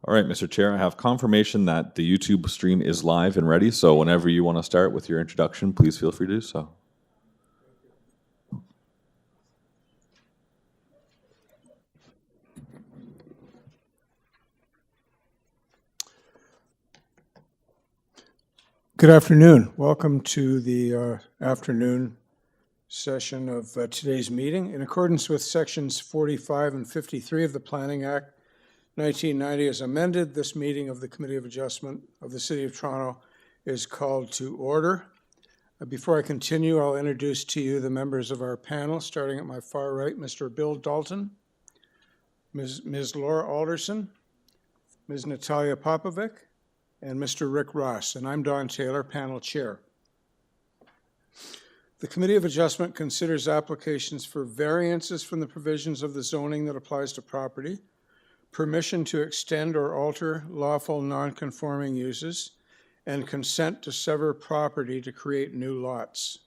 All right, Mr. Chair, I have confirmation that the YouTube stream is live and ready, so whenever you want to start with your introduction, please feel free to do so. Good afternoon. Welcome to the afternoon session of today's meeting. In accordance with sections 45 and 53 of the Planning Act 1990 as amended, this meeting of the Committee of Adjustment of the City of Toronto is called to order. Before I continue, I'll introduce to you the members of our panel, starting at my far right, Mr. Bill Dalton, Ms. Laura Alderson, Ms. Natalia Popovic, and Mr. Rick Ross, and I'm Don Taylor, panel chair. The Committee of Adjustment considers applications for variances from the provisions of the zoning that applies to property, permission to extend or alter lawful non-conforming uses, and consent to sever property to create new lots.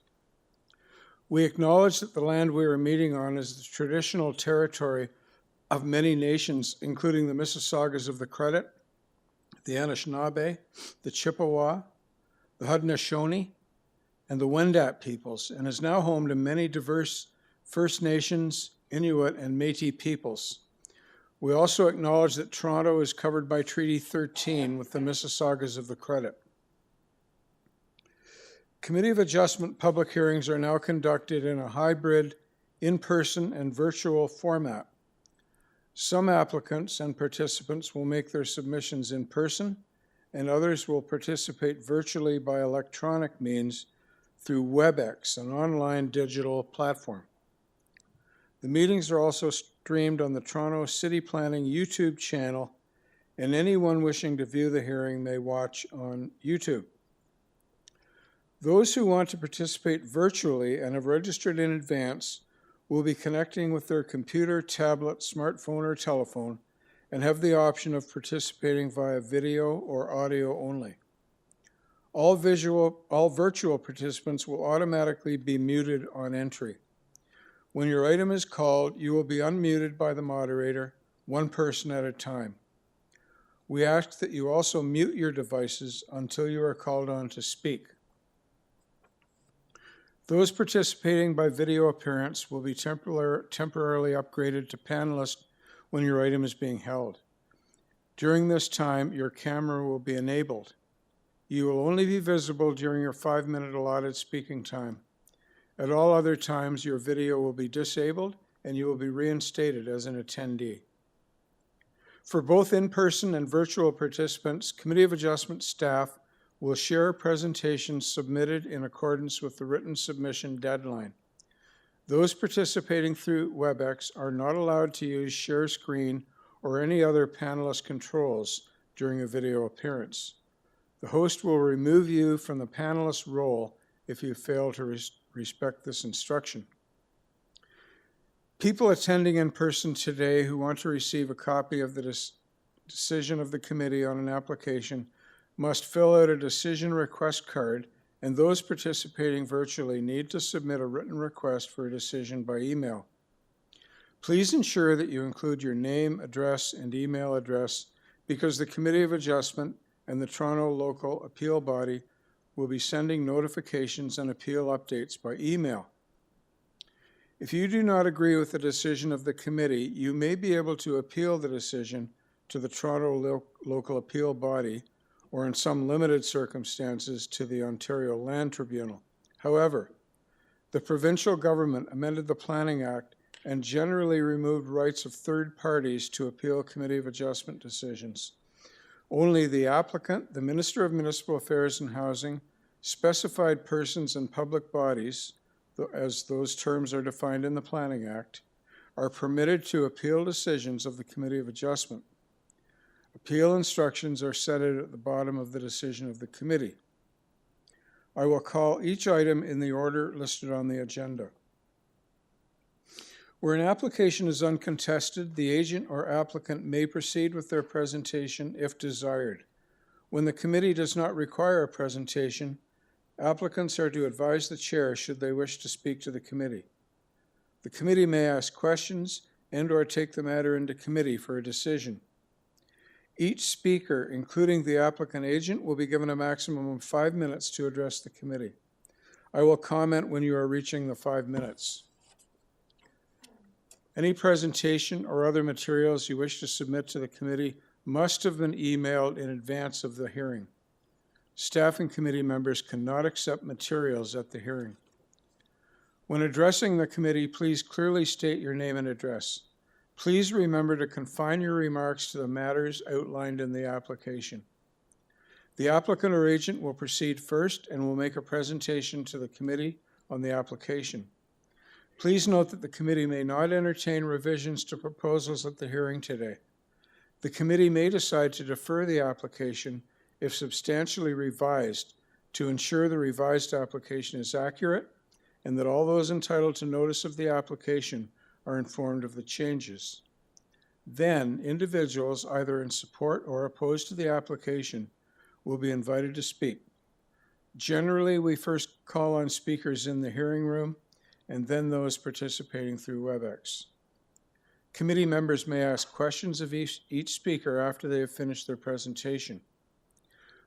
We acknowledge that the land we are meeting on is the traditional territory of many nations, including the Mississaugas of the Credit, the Anishinaabe, the Chippewa, the Haudenosaunee, and the Wendat peoples, and is now home to many diverse First Nations, Inuit, and Métis peoples. We also acknowledge that Toronto is covered by Treaty 13 with the Mississaugas of the Credit. Committee of Adjustment public hearings are now conducted in a hybrid, in-person, and virtual format. Some applicants and participants will make their submissions in person, and others will participate virtually by electronic means through WebEx, an online digital platform. The meetings are also streamed on the Toronto City Planning YouTube channel, and anyone wishing to view the hearing may watch on YouTube. Those who want to participate virtually and have registered in advance will be connecting with their computer, tablet, smartphone, or telephone, and have the option of participating via video or audio only. All virtual participants will automatically be muted on entry. When your item is called, you will be unmuted by the moderator, one person at a time. We ask that you also mute your devices until you are called on to speak. Those participating by video appearance will be temporarily upgraded to panelist when your item is being held. During this time, your camera will be enabled. You will only be visible during your 5-minute allotted speaking time. At all other times, your video will be disabled and you will be reinstated as an attendee. For both in-person and virtual participants, Committee of Adjustment staff will share presentations submitted in accordance with the written submission deadline. Those participating through WebEx are not allowed to use share screen or any other panelist controls during a video appearance. The host will remove you from the panelist role if you fail to respect this instruction. People attending in person today who want to receive a copy of the decision of the committee on an application must fill out a decision request card, and those participating virtually need to submit a written request for a decision by email. Please ensure that you include your name, address, and email address because the Committee of Adjustment and the Toronto Local Appeal Body will be sending notifications and appeal updates by email. If you do not agree with the decision of the committee, you may be able to appeal the decision to the Toronto Local Appeal Body or in some limited circumstances to the Ontario Land Tribunal. However, the provincial government amended the Planning Act and generally removed rights of third parties to appeal Committee of Adjustment decisions. Only the applicant, the Minister of Municipal Affairs and Housing, specified persons and public bodies, as those terms are defined in the Planning Act, are permitted to appeal decisions of the Committee of Adjustment. Appeal instructions are set out at the bottom of the decision of the committee. I will call each item in the order listed on the agenda. Where an application is uncontested, the agent or applicant may proceed with their presentation if desired. When the committee does not require a presentation, applicants are to advise the chair should they wish to speak to the committee. The committee may ask questions and/or take the matter into committee for a decision. Each speaker, including the applicant agent, will be given a maximum of 5 minutes to address the committee. I will comment when you are reaching the 5 minutes. Any presentation or other materials you wish to submit to the committee must have been emailed in advance of the hearing. Staff and committee members cannot accept materials at the hearing. When addressing the committee, please clearly state your name and address. Please remember to confine your remarks to the matters outlined in the application. The applicant or agent will proceed first and will make a presentation to the committee on the application. Please note that the committee may not entertain revisions to proposals at the hearing today. The committee may decide to defer the application if substantially revised to ensure the revised application is accurate and that all those entitled to notice of the application are informed of the changes. Then, individuals either in support or opposed to the application will be invited to speak. Generally, we first call on speakers in the hearing room and then those participating through WebEx. Committee members may ask questions of each speaker after they have finished their presentation.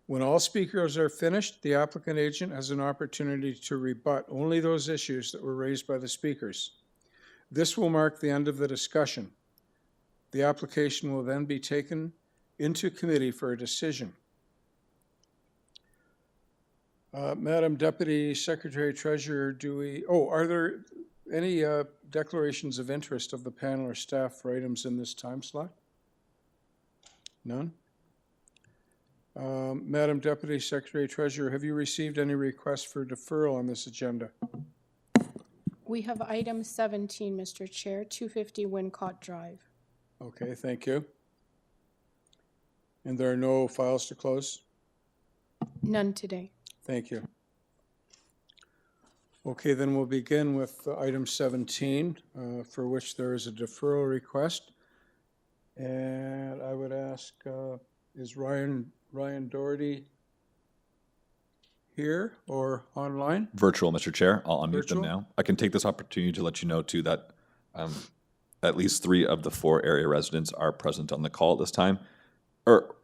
When all speakers are finished, the applicant agent has an opportunity to rebut only those issues that were raised by the speakers. This will mark the end of the discussion. The application will then be taken into committee for a decision. Madam Deputy Secretary Treasurer, are there any declarations of interest of the panel or staff for items in this time slot? None? Madam Deputy Secretary Treasurer, have you received any requests for deferral on this agenda? We have item 17, Mr. Chair, 250 Wincott Drive. Okay, thank you. And there are no files to close? None today. Thank you. Okay, then we'll begin with item 17, for which there is a deferral request. And I would ask, is Ryan Doherty here or online? Virtual, Mr. Chair. I'll unmute Virtual? them now. I can take this opportunity to let you know, too, that at least 3 of the 4 area residents are present on the call at this time, or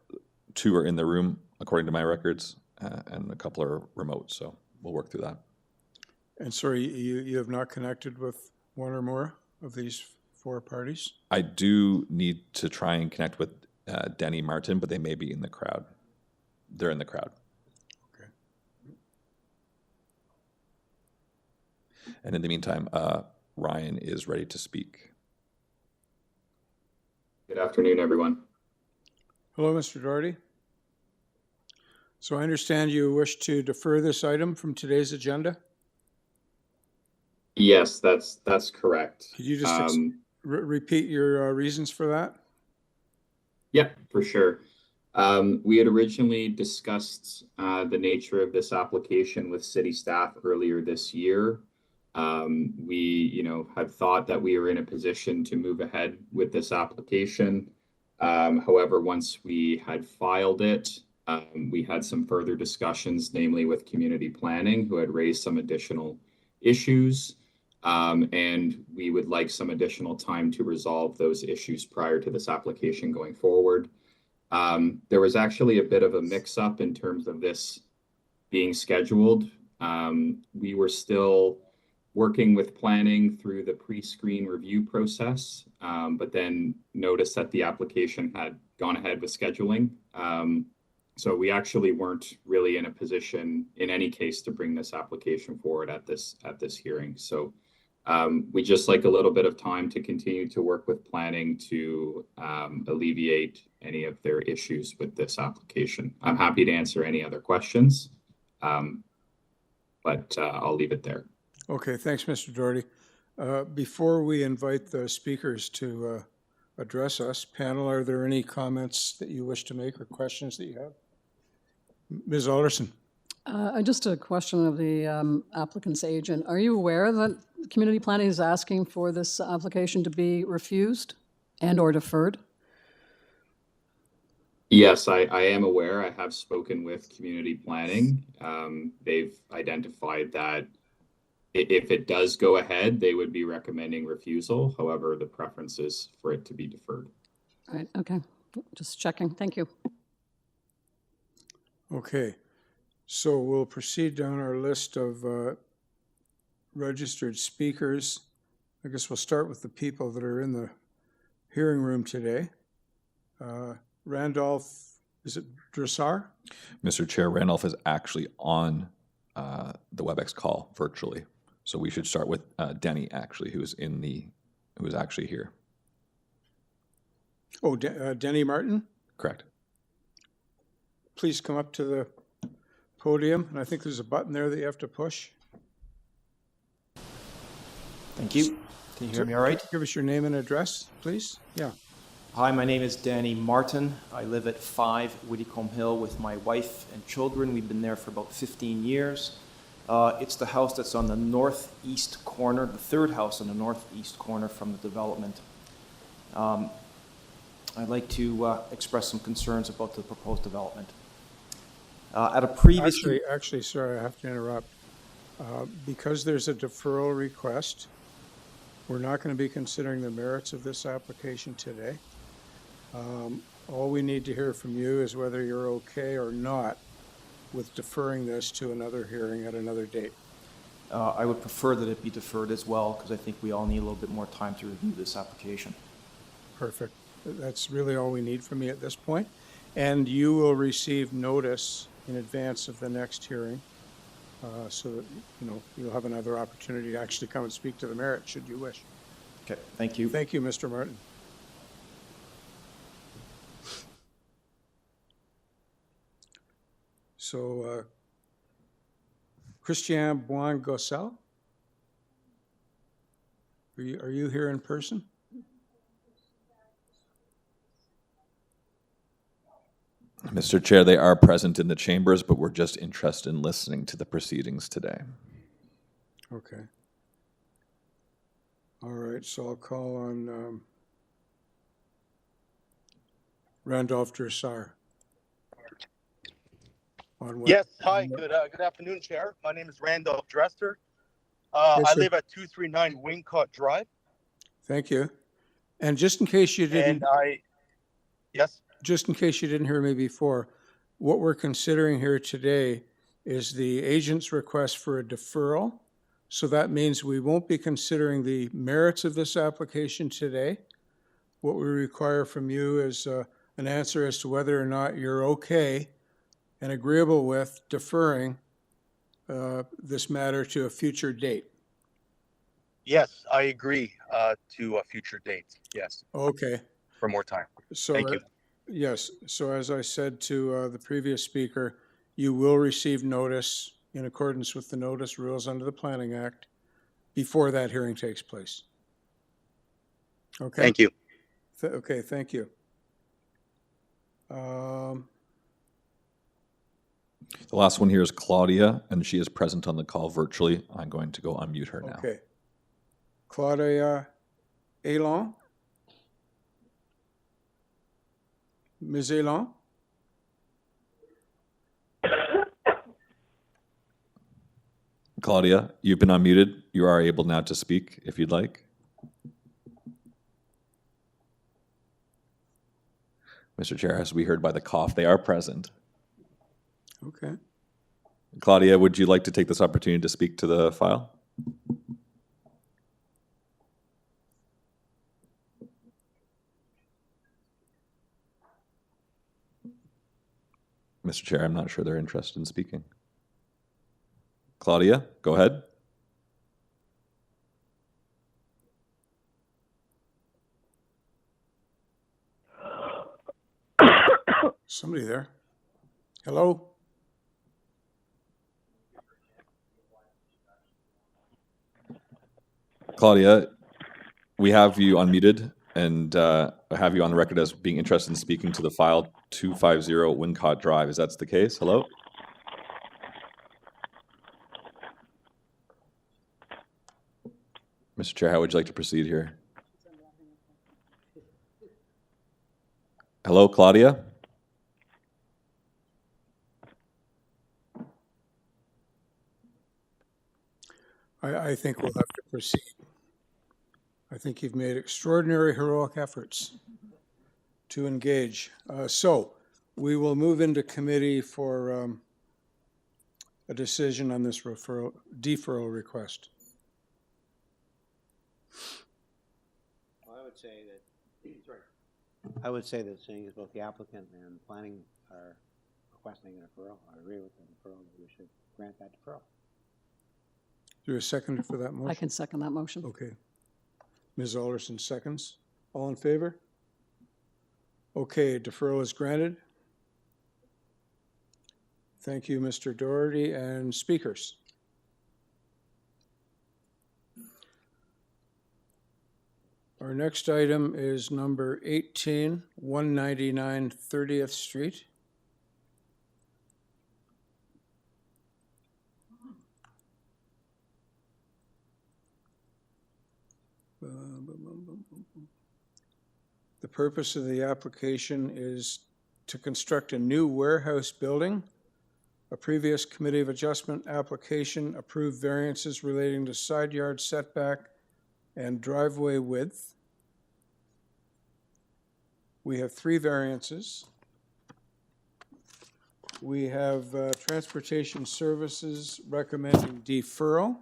2 are in the room, according to my records, and a couple are remote, so we'll work through that. And sorry, you have not connected with one or more of these 4 parties? I do need to try and connect with Denny Martin, but they may be in the crowd. They're in the crowd. Okay. And in the meantime, Ryan is ready to speak. Good afternoon, everyone. Hello, Mr. Doherty. So I understand you wish to defer this item from today's agenda? Yes, that's correct. Could you just repeat your reasons for that? Yeah, for sure. We had originally discussed the nature of this application with city staff earlier this year. We, had thought that we were in a position to move ahead with this application. However, once we had filed it, we had some further discussions, namely with community planning, who had raised some additional issues. And we would like some additional time to resolve those issues prior to this application going forward. There was actually a bit of a mix-up in terms of this being scheduled. We were still working with planning through the pre-screen review process, but then noticed that the application had gone ahead with scheduling. So we actually weren't really in a position in any case to bring this application forward at this hearing. So we just like a little bit of time to continue to work with planning to alleviate any of their issues with this application. I'm happy to answer any other questions, but I'll leave it there. Okay, thanks, Mr. Doherty. Before we invite the speakers to address us, panel, are there any comments that you wish to make or questions that you have? Ms. Alderson. Just a question of the applicant's agent. Are you aware that community planning is asking for this application to be refused and or deferred? Yes, I am aware. I have spoken with community planning. They've identified that if it does go ahead, they would be recommending refusal. However, the preference is for it to be deferred. Right, okay. Just checking. Thank you. Okay, so we'll proceed down our list of registered speakers. I guess we'll start with the people that are in the hearing room today. Randolph, is it Dressar? Mr. Chair, Randolph is actually on the WebEx call virtually. So we should start with Denny, actually, who is actually here. Oh, Denny Martin, Correct. please come up to the podium. And I think there's a button there that you have to push. Thank you. Can you hear me all right? Give us your name and address, please. Yeah. Hi, my name is Danny Martin. I live at 5 Whittycombe Hill with my wife and children. We've been there for about 15 years. It's the house that's on the northeast corner, the third house on the northeast corner from the development. I'd like to express some concerns about the proposed development. At a previous... Actually, sorry, I have to interrupt. Because there's a deferral request, we're not going to be considering the merits of this application today. All we need to hear from you is whether you're okay or not with deferring this to another hearing at another date. I would prefer that it be deferred as well, because I think we all need a little bit more time to review this application. Perfect. That's really all we need from you at this point. And you will receive notice in advance of the next hearing, so that, you'll have another opportunity to actually come and speak to the merit, should you wish. Okay, thank you. Thank you, Mr. Martin. So, Christian Boin-Gossel, are you here in person? Mr. Chair, they are present in the chambers, but we're just interested in listening to the proceedings today. Okay. All right, so I'll call on Randolph Dressar. Yes, hi, good afternoon, Chair. My name is Randolph Dresser. Yes, I sir. live at 239 Wingcott Drive. Thank you. And just in case you didn't, Yes, just in case you didn't hear me before, what we're considering here today is the agent's request for a deferral. So that means we won't be considering the merits of this application today. What we require from you is an answer as to whether or not you're okay and agreeable with deferring this matter to a future date. yes, I agree to a future date. Yes, Okay. for more time. So, Thank you. Yes, so as I said to the previous speaker, you will receive notice in accordance with the notice rules under the Planning Act before that hearing takes place. Okay? Thank you. Okay, thank you. The last one here is Claudia, and she is present on the call virtually. I'm going to go unmute her now. Okay. Claudia Elan? Ms. Elan? Claudia, you've been unmuted. You are able now to speak if you'd like. Mr. Chair, as we heard by the cough, they are present. Okay. Claudia, would you like to take this opportunity to speak to the file? Mr. Chair, I'm not sure they're interested in speaking. Claudia, go ahead. Somebody there? Hello? Claudia, we have you unmuted and have you on the record as being interested in speaking to the file 250 Wingcott Drive. Is that the case? Hello? Mr. Chair, how would you like to proceed here? Hello, Claudia? I think we'll have to proceed. I think you've made extraordinary heroic efforts to engage. So we will move into committee for a decision on this deferral request. I would say that, sorry. I would say that seeing as both the applicant and planning are requesting a deferral, I agree with the deferral, that we should grant that deferral. Is there a second for that motion? I can second that motion. Okay. Ms. Alderson seconds. All in favor? Okay, deferral is granted. Thank you, Mr. Doherty. And speakers? Our next item is number 18, 199 30th Street. The purpose of the application is to construct a new warehouse building. A previous Committee of Adjustment application approved variances relating to side yard setback and driveway width. We have 3 variances. We have Transportation Services recommending deferral.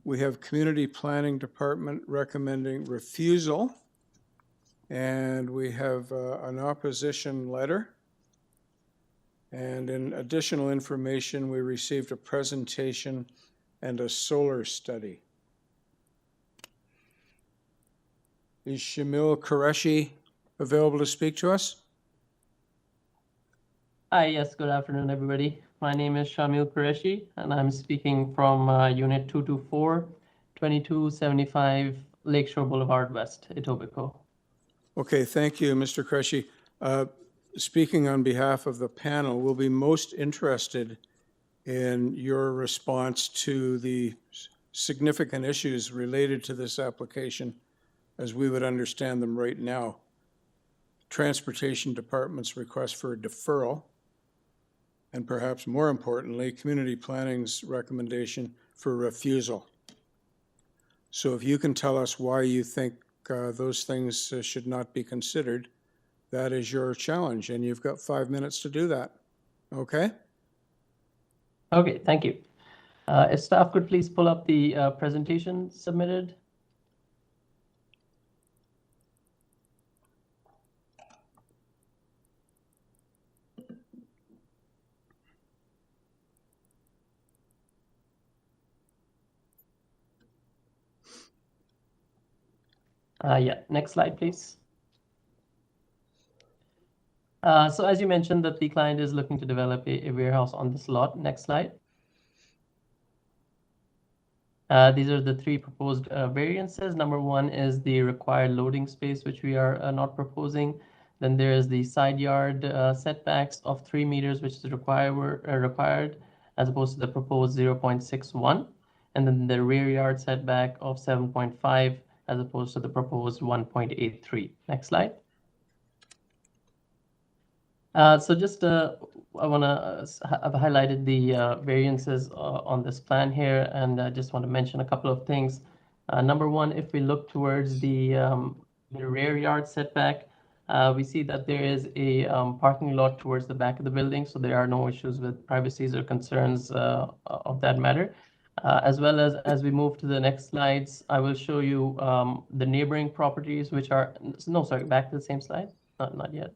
We have Community Planning Department recommending refusal. And we have an opposition letter. And in additional information, we received a presentation and a solar study. Is Shamil Qureshi available to speak to us? Hi, yes, good afternoon, everybody. My name is Shamil Qureshi, and I'm speaking from Unit 224, 2275 Lakeshore Boulevard West, Etobicoke. Okay, thank you, Mr. Qureshi. Speaking on behalf of the panel, we'll be most interested in your response to the significant issues related to this application as we would understand them right now. Transportation Department's request for a deferral, and perhaps more importantly, Community Planning's recommendation for refusal. So if you can tell us why you think those things should not be considered, that is your challenge, and you've got 5 minutes to do that. Okay? Okay, thank you. If staff could please pull up the presentation submitted. Yeah, next slide, please. So as you mentioned, that the client is looking to develop a warehouse on this lot. Next slide. These are the 3 proposed variances. Number 1 is the required loading space, which we are not proposing. Then there is the side yard setbacks of 3 meters, which is required as opposed to the proposed 0.61. And then the rear yard setback of 7.5 as opposed to the proposed 1.83. Next slide. So just I want to have highlighted the variances on this plan here, and I just want to mention a couple of things. Number 1, if we look towards the rear yard setback, we see that there is a parking lot towards the back of the building, so there are no issues with privacies or concerns of that matter. As well as we move to the next slides, I will show you the neighboring properties, which are, no, sorry, back to the same slide, not yet.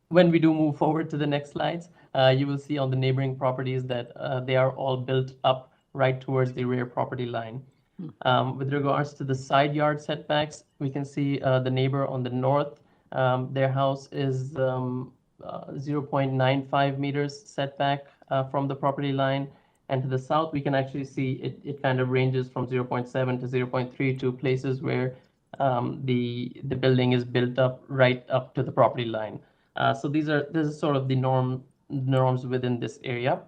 When we do move forward to the next slides, you will see on the neighboring properties that they are all built up right towards the rear property line. With regards to the side yard setbacks, we can see the neighbor on the north, their house is 0.95 meters setback from the property line. And to the south, we can actually see it kind of ranges from 0.7 to 0.3 to places where the building is built up right up to the property line. So this is sort of the norms within this area.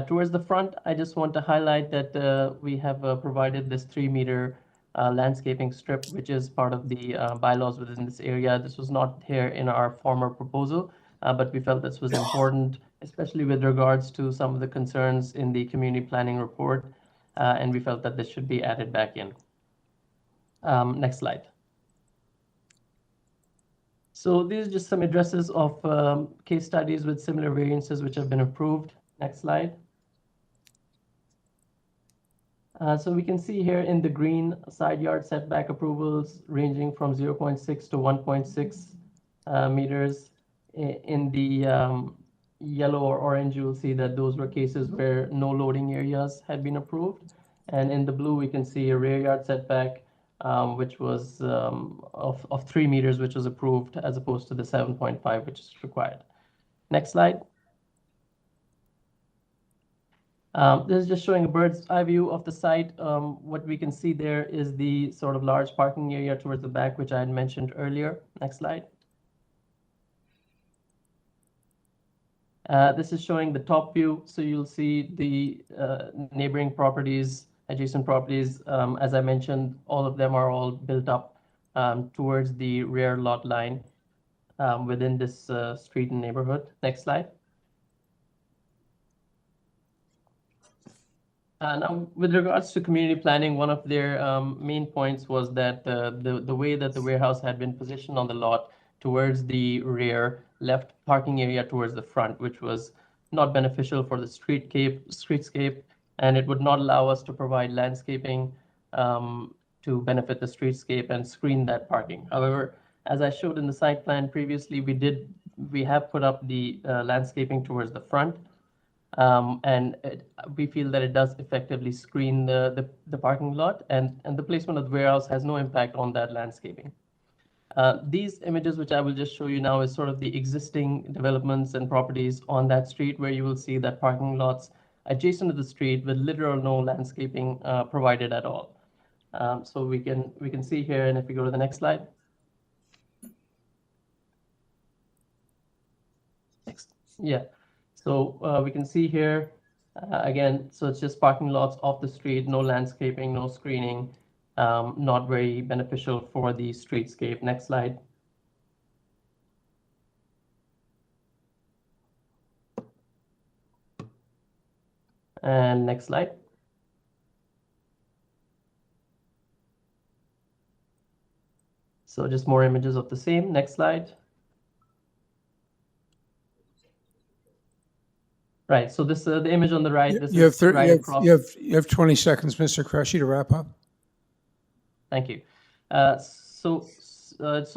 Towards the front, I just want to highlight that we have provided this 3-meter landscaping strip, which is part of the bylaws within this area. This was not here in our former proposal, but we felt this was important, especially with regards to some of the concerns in the community planning report, and we felt that this should be added back in. Next slide. So these are just some addresses of case studies with similar variances which have been approved. Next slide. So we can see here in the green side yard setback approvals ranging from 0.6 to 1.6 meters. In the yellow or orange, you'll see that those were cases where no loading areas had been approved. And in the blue, we can see a rear yard setback, which was of 3 meters, which was approved as opposed to the 7.5, which is required. Next slide. This is just showing a bird's eye view of the site. What we can see there is the sort of large parking area towards the back, which I had mentioned earlier. Next slide. This is showing the top view. So you'll see the neighboring properties, adjacent properties. As I mentioned, all of them are all built up towards the rear lot line within this street and neighborhood. Next slide. Now, with regards to community planning, one of their main points was that the way that the warehouse had been positioned on the lot towards the rear left parking area towards the front, which was not beneficial for the streetscape, and it would not allow us to provide landscaping to benefit the streetscape and screen that parking. However, as I showed in the site plan previously, we have put up the landscaping towards the front. We feel that it does effectively screen the parking lot, and the placement of the warehouse has no impact on that landscaping. These images, which I will just show you now, is sort of the existing developments and properties on that street, where you will see that parking lots adjacent to the street with little or no landscaping provided at all. So we can see here, and if we go to the next slide. Next. Yeah. So we can see here, again, so it's just parking lots off the street, no landscaping, no screening, not very beneficial for the streetscape. Next slide. And next slide. So just more images of the same. Next slide. Right, so this the image on the right. This You have is 30, right across. you have 20 seconds, Mr. Crushy, to wrap up. Thank you. So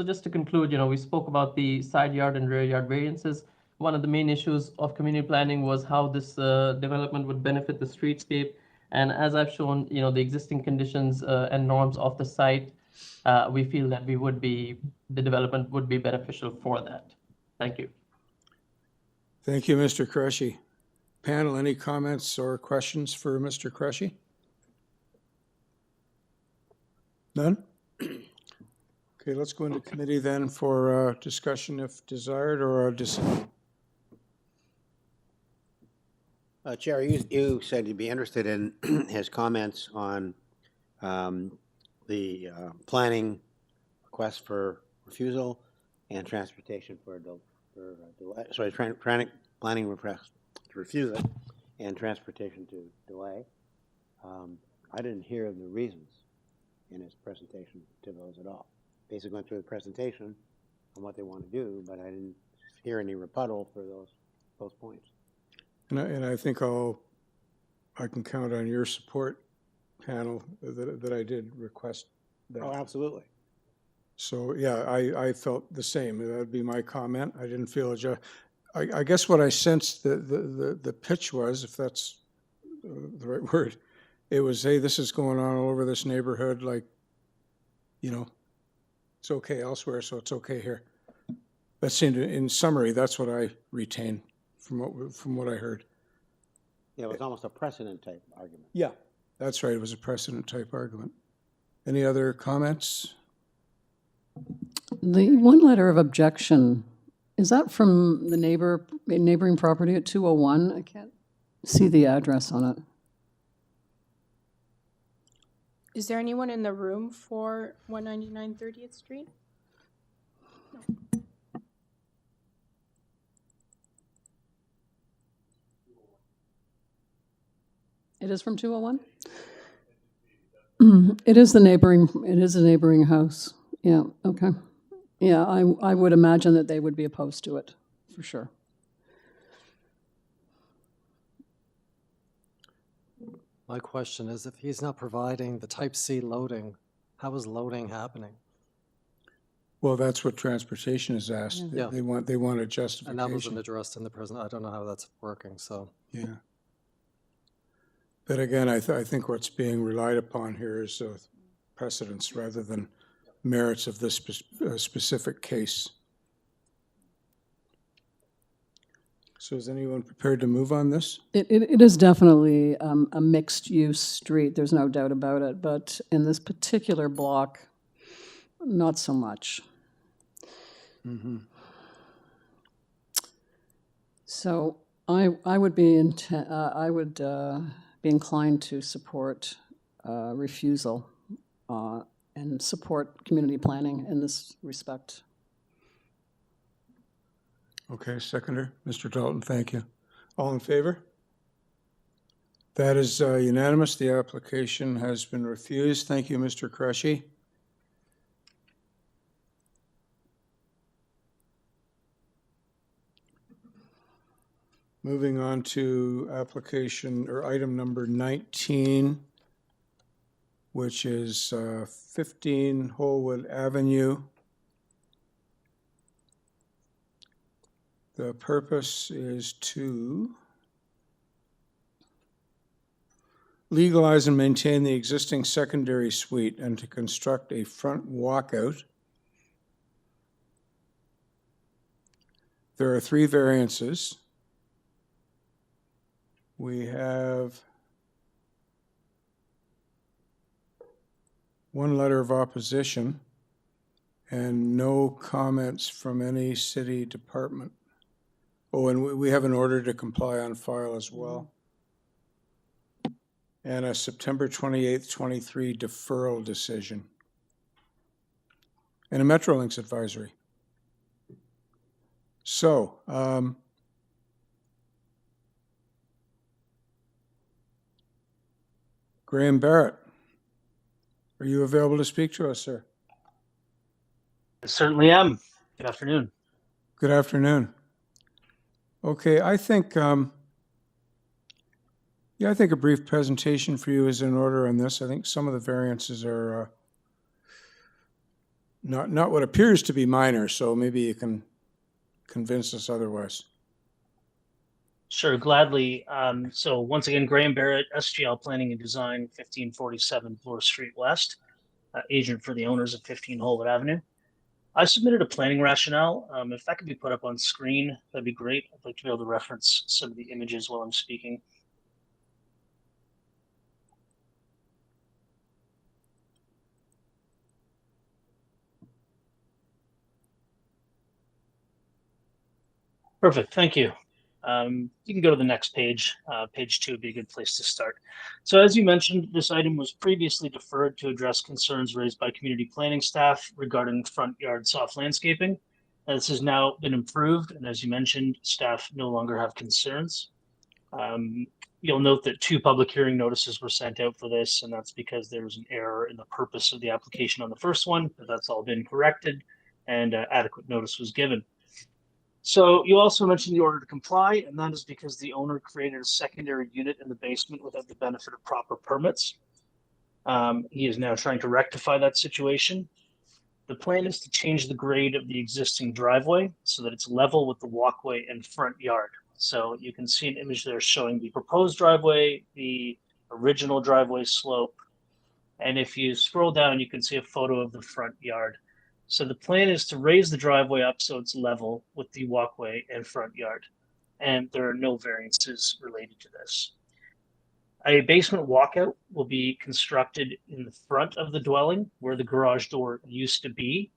just to conclude, we spoke about the side yard and rear yard variances. One of the main issues of community planning was how this development would benefit the streetscape. And as I've shown, the existing conditions and norms of the site, we feel that the development would be beneficial for that. Thank you. Thank you, Mr. Crushy. Panel, any comments or questions for Mr. Crushy? None? Okay, let's go into committee then for discussion if desired, or Chair, you said you'd be interested in his comments on the planning request for refusal and transportation for delay. Sorry, planning request to refuse it and transportation to delay. I didn't hear the reasons in his presentation to those at all. Basically went through the presentation on what they want to do, but I didn't hear any rebuttal for those points. And I think I can count on your support, panel, that I did request that. Oh, absolutely. So, yeah, I felt the same. That would be my comment. I didn't feel I guess what I sensed the pitch was, if that's the right word, it was, hey, this is going on all over this neighborhood, like, it's okay elsewhere, so it's okay here. That seemed, in summary, that's what I retained from what I heard. Yeah, it was almost a precedent type argument. Yeah, that's right. It was a precedent type argument. Any other comments? The one letter of objection, is that from the neighboring property at 201? I can't see the address on it. Is there anyone in the room for 199 30th Street? No. It is from 201? It is a neighboring house. Yeah, okay. Yeah, I would imagine that they would be opposed to it, for sure. My question is, if he's not providing the type C loading, how is loading happening? Well, that's what transportation is asked. Yeah. They want a And that justification. wasn't addressed in the present. I don't know how that's working, so. Yeah. But again, I think what's being relied upon here is precedence rather than merits of this specific case. So is anyone prepared to move on this? It is definitely a mixed-use street, there's no doubt about it, but in this particular block, not so much. So I would be inclined to support refusal and support community planning in this respect. Okay, seconder, Mr. Dalton, thank you. All in favor? That is unanimous. The application has been refused. Thank you, Mr. Crushy. Moving on to application or item number 19, which is 15 Holwood Avenue. The purpose is to legalize and maintain the existing secondary suite and to construct a front walkout. There are 3 variances. We have 1 letter of opposition and no comments from any city department. Oh, and we have an order to comply on file as well. And a September 28th, 23 deferral decision. And a Metrolinx advisory. So, Graham Barrett, are you available to speak to us, sir? I certainly am. Good afternoon. Good afternoon. Okay, I think a brief presentation for you is in order on this. I think some of the variances are not what appears to be minor, so maybe you can convince us otherwise. Sure, gladly. So once again, Graham Barrett, SGL Planning and Design, 1547 Bloor Street West, agent for the owners of 15 Holwood Avenue. I submitted a planning rationale. If that could be put up on screen, that'd be great. I'd like to be able to reference some of the images while I'm speaking. Perfect, thank you. You can go to the next page. Page 2 would be a good place to start. So as you mentioned, this item was previously deferred to address concerns raised by community planning staff regarding front yard soft landscaping. This has now been improved, and as you mentioned, staff no longer have concerns. You'll note that 2 public hearing notices were sent out for this, and that's because there was an error in the purpose of the application on the first one, but that's all been corrected, and adequate notice was given. So you also mentioned the order to comply, and that is because the owner created a secondary unit in the basement without the benefit of proper permits. He is now trying to rectify that situation. The plan is to change the grade of the existing driveway so that it's level with the walkway and front yard. So you can see an image there showing the proposed driveway, the original driveway slope, and if you scroll down, you can see a photo of the front yard. So the plan is to raise the driveway up so it's level with the walkway and front yard, and there are no variances related to this. A basement walkout will be constructed in the front of the dwelling where the garage door used to be.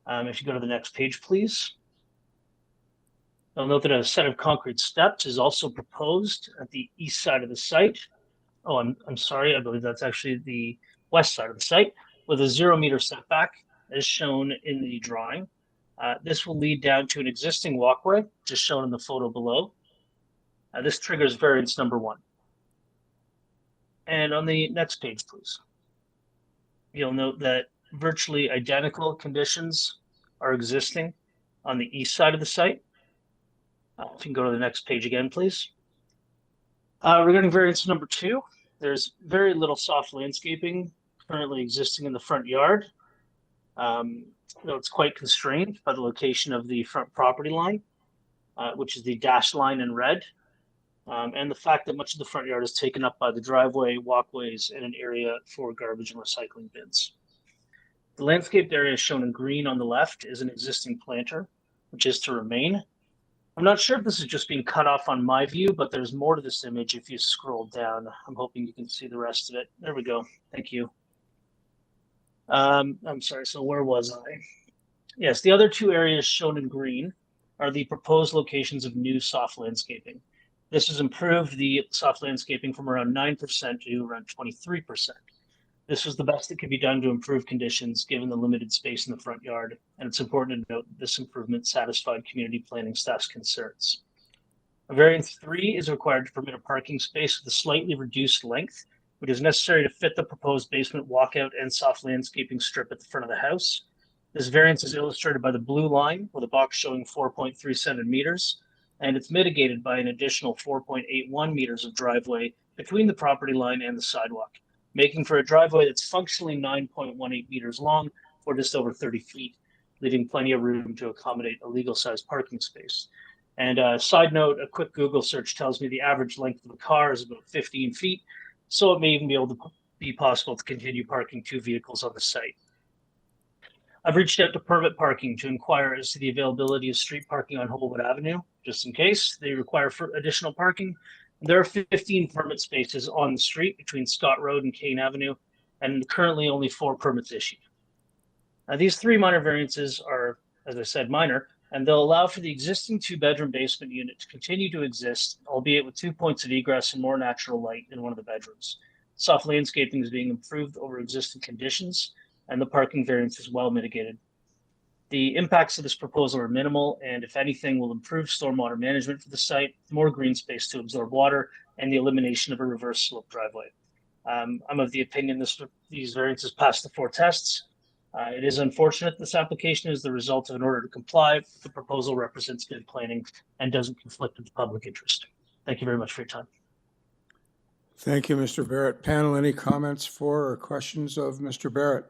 If you go to the next page, please. You'll note that a set of concrete steps is also proposed at the east side of the site. Oh, I'm sorry, I believe that's actually the west side of the site with a 0 meter setback as shown in the drawing. This will lead down to an existing walkway, just shown in the photo below. This triggers variance number 1. And on the next page, please. You'll note that virtually identical conditions are existing on the east side of the site. If you can go to the next page again, please. Regarding variance number 2, there's very little soft landscaping currently existing in the front yard. Though it's quite constrained by the location of the front property line, which is the dashed line in red, and the fact that much of the front yard is taken up by the driveway, walkways, and an area for garbage and recycling bins. The landscaped area shown in green on the left is an existing planter, which is to remain. I'm not sure if this is just being cut off on my view, but there's more to this image if you scroll down. I'm hoping you can see the rest of it. There we go. Thank you. I'm sorry, so where was I? Yes, the other 2 areas shown in green are the proposed locations of new soft landscaping. This has improved the soft landscaping from around 9% to around 23%. This was the best that could be done to improve conditions given the limited space in the front yard, and it's important to note that this improvement satisfied community planning staff's concerns. A variance 3 is required to permit a parking space with a slightly reduced length, which is necessary to fit the proposed basement walkout and soft landscaping strip at the front of the house. This variance is illustrated by the blue line with a box showing 4.37 meters, and it's mitigated by an additional 4.81 meters of driveway between the property line and the sidewalk, making for a driveway that's functionally 9.18 meters long or just over 30 feet, leaving plenty of room to accommodate a legal-sized parking space. And side note, a quick Google search tells me the average length of a car is about 15 feet, so it may even be able to be possible to continue parking 2 vehicles on the site. I've reached out to Permit Parking to inquire as to the availability of street parking on Holwood Avenue, just in case they require additional parking. There are 15 permit spaces on the street between Scott Road and Kane Avenue, and currently only 4 permits issued. Now, these 3 minor variances are, as I said, minor, and they'll allow for the existing 2-bedroom basement unit to continue to exist, albeit with 2 points of egress and more natural light in one of the bedrooms. Soft landscaping is being improved over existing conditions, and the parking variance is well mitigated. The impacts of this proposal are minimal, and if anything, will improve stormwater management for the site, more green space to absorb water, and the elimination of a reverse slope driveway. I'm of the opinion these variances pass the 4 tests. It is unfortunate this application is the result of an order to comply. The proposal represents good planning and doesn't conflict with the public interest. Thank you very much for your time. Thank you, Mr. Barrett. Panel, any comments for or questions of Mr. Barrett?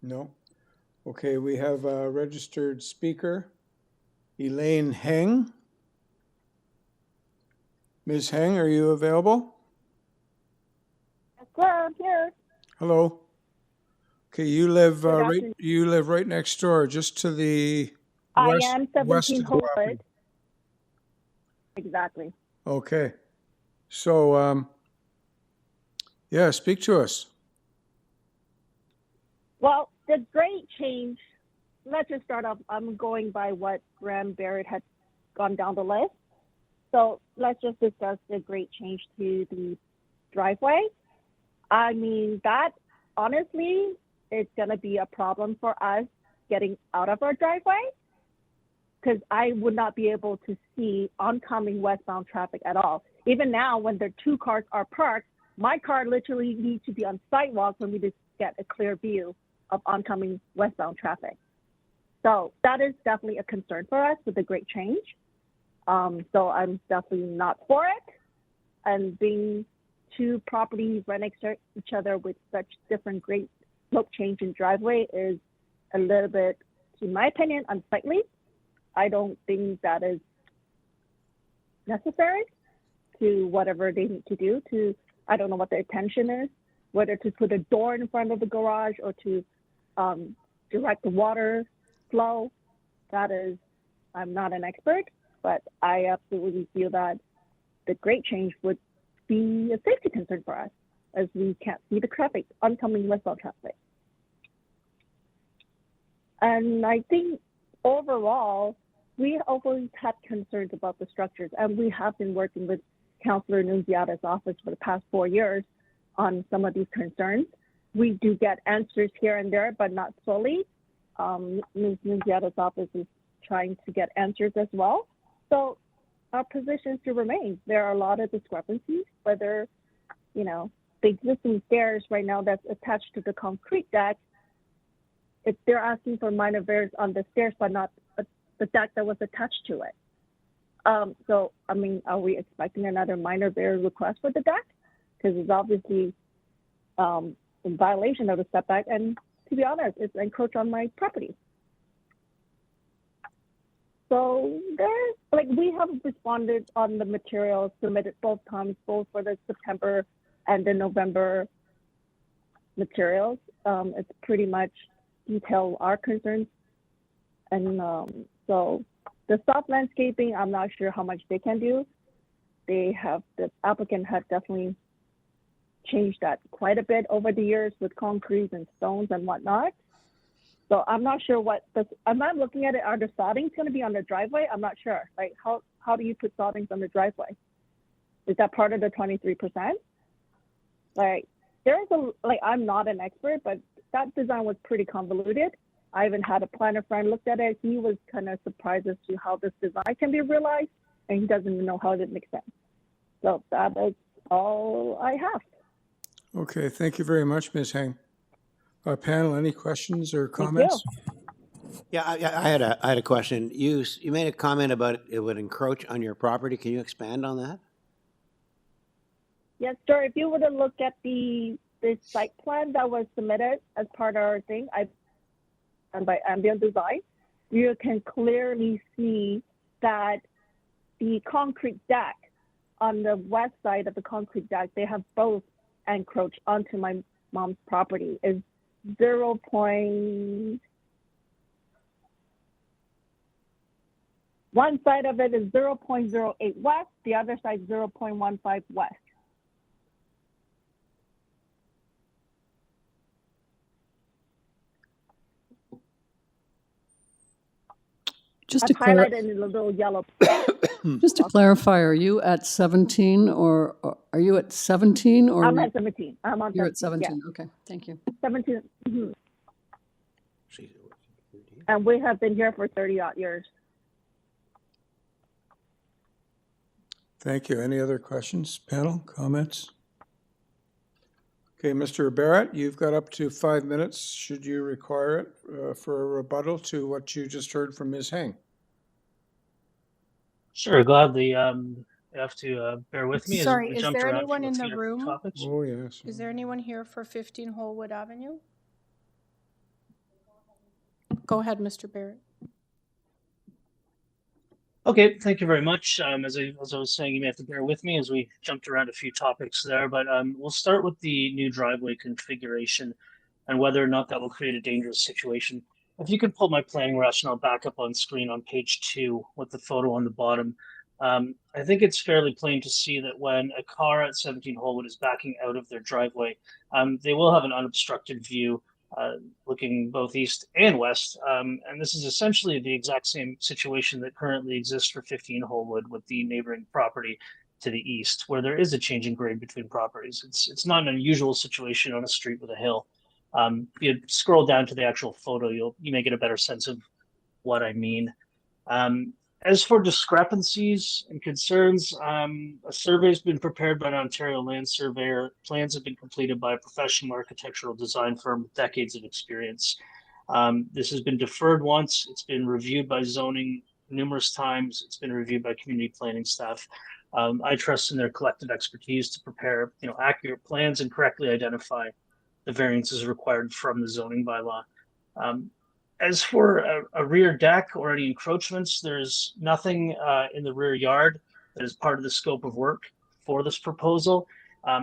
No? Okay, we have a registered speaker, Elaine Heng. Ms. Heng, are you available? Yes, sir, I'm here. Hello. Okay, you live right next door, just to the west. I am 17 Holwood. Exactly. Okay. So, yeah, speak to us. Well, the grade change, let's just start off. I'm going by what Graham Barrett had gone down the list. So let's just discuss the grade change to the driveway. I mean, that honestly is going to be a problem for us getting out of our driveway, because I would not be able to see oncoming westbound traffic at all. Even now, when the 2 cars are parked, my car literally needs to be on sidewalk for me to get a clear view of oncoming westbound traffic. So that is definitely a concern for us with the grade change. So I'm definitely not for it. And being 2 properties right next to each other with such different grade slope change in driveway is a little bit, in my opinion, unsightly. I don't think that is necessary to whatever they need to do to, I don't know what the intention is, whether to put a door in front of the garage or to direct the water flow. That is, I'm not an expert, but I absolutely feel that the grade change would be a safety concern for us, as we can't see the traffic, oncoming westbound traffic. And I think overall, we always had concerns about the structures, and we have been working with Councillor Nunziata's office for the past 4 years on some of these concerns. We do get answers here and there, but not solely. Ms. Nunziata's office is trying to get answers as well. So our position still remains. There are a lot of discrepancies, whether, you know, the existing stairs right now that's attached to the concrete deck if they're asking for minor variance on the stairs, but not the deck that was attached to it. So, I mean, are we expecting another minor variance request for the deck? Because it's obviously in violation of the setback, and to be honest, it's encroached on my property. So there's, like, we have responded on the materials submitted both times, both for the September and the November materials. It's pretty much detail our concerns. And so the soft landscaping, I'm not sure how much they can do. The applicant has definitely changed that quite a bit over the years with concrete and stones and whatnot. So I'm not sure I'm not looking at it. Are the soddings going to be on the driveway? I'm not sure. Like, how do you put soddings on the driveway? Is that part of the 23%? Like, I'm not an expert, but that design was pretty convoluted. I even had a planner friend looked at it. He was kind of surprised as to how this design can be realized, and he doesn't even know how it makes sense. So that is all I have. Okay, thank you very much, Ms. Heng. Panel, any questions or comments? Yeah, I had a question. You made a comment about it would encroach on your property. Can you expand on that? Yes, sir. If you were to look at the site plan that was submitted as part of our thing, and by Ambient Design, you can clearly see that the concrete deck on the west side of the concrete deck, they have both encroached onto my mom's property. Is 0. One side of it is 0.08 west, the other side 0.15 west. Just I've to, highlighted in a little yellow. just to clarify, are you at 17 or are you at 17 or? I'm at 17. I'm on. You're at 17. 17. Okay, thank you. 17. Mhm. And we have been here for 30-odd years. Thank you. Any other questions, panel, comments? Okay, Mr. Barrett, you've got up to 5 minutes, should you require it, for a rebuttal to what you just heard from Ms. Heng. Sure, gladly. You have to bear with me as Sorry, we is jumped there around anyone from a in few the different room? topics. Oh, yes. Is there anyone here for 15 Holwood Avenue? Go ahead, Mr. Barrett. Okay, thank you very much. As I was saying, you may have to bear with me as we jumped around a few topics there, but we'll start with the new driveway configuration and whether or not that will create a dangerous situation. If you can pull my planning rationale back up on screen on page 2 with the photo on the bottom, I think it's fairly plain to see that when a car at 17 Holwood is backing out of their driveway, they will have an unobstructed view looking both east and west. And this is essentially the exact same situation that currently exists for 15 Holwood with the neighboring property to the east, where there is a change in grade between properties. It's not an unusual situation on a street with a hill. If you scroll down to the actual photo, you may get a better sense of what I mean. As for discrepancies and concerns, a survey has been prepared by an Ontario land surveyor. Plans have been completed by a professional architectural design firm with decades of experience. This has been deferred once. It's been reviewed by zoning numerous times. It's been reviewed by community planning staff. I trust in their collective expertise to prepare, accurate plans and correctly identify the variances required from the zoning bylaw. As for a rear deck or any encroachments, there's nothing in the rear yard that is part of the scope of work for this proposal.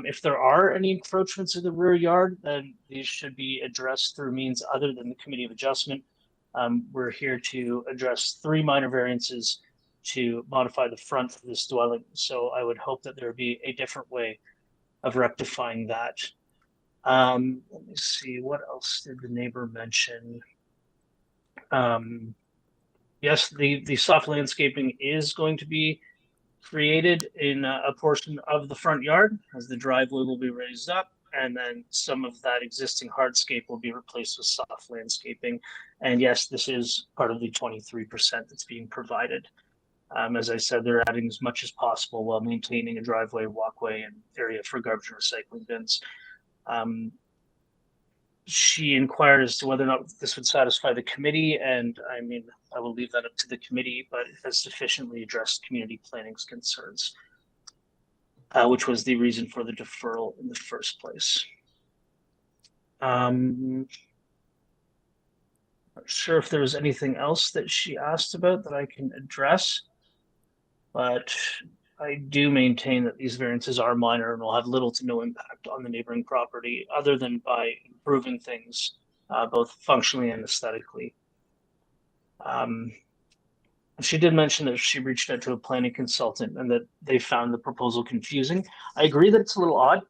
If there are any encroachments in the rear yard, then these should be addressed through means other than the Committee of Adjustment. We're here to address 3 minor variances to modify the front of this dwelling. So I would hope that there would be a different way of rectifying that. Let me see, what else did the neighbor mention? Yes, the soft landscaping is going to be created in a portion of the front yard as the driveway will be raised up, and then some of that existing hardscape will be replaced with soft landscaping. And yes, this is part of the 23% that's being provided. As I said, they're adding as much as possible while maintaining a driveway, walkway, and area for garbage and recycling bins. she inquired as to whether or not this would satisfy the committee, and I mean, I will leave that up to the committee, but it has sufficiently addressed community planning's concerns, which was the reason for the deferral in the first place. Not sure if there was anything else that she asked about that I can address, but I do maintain that these variances are minor and will have little to no impact on the neighboring property other than by improving things both functionally and aesthetically. She did mention that she reached out to a planning consultant and that they found the proposal confusing. I agree that it's a little odd,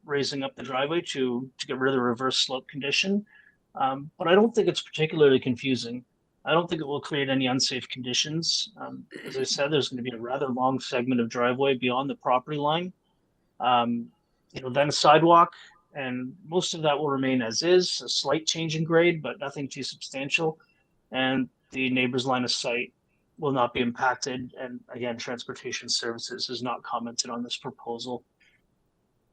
raising up the driveway to get rid of the reverse slope condition, but I don't think it's particularly confusing. I don't think it will create any unsafe conditions. As I said, there's going to be a rather long segment of driveway beyond the property line, then a sidewalk, and most of that will remain as is, a slight change in grade, but nothing too substantial. And the neighbor's line of sight will not be impacted. And again, Transportation Services has not commented on this proposal.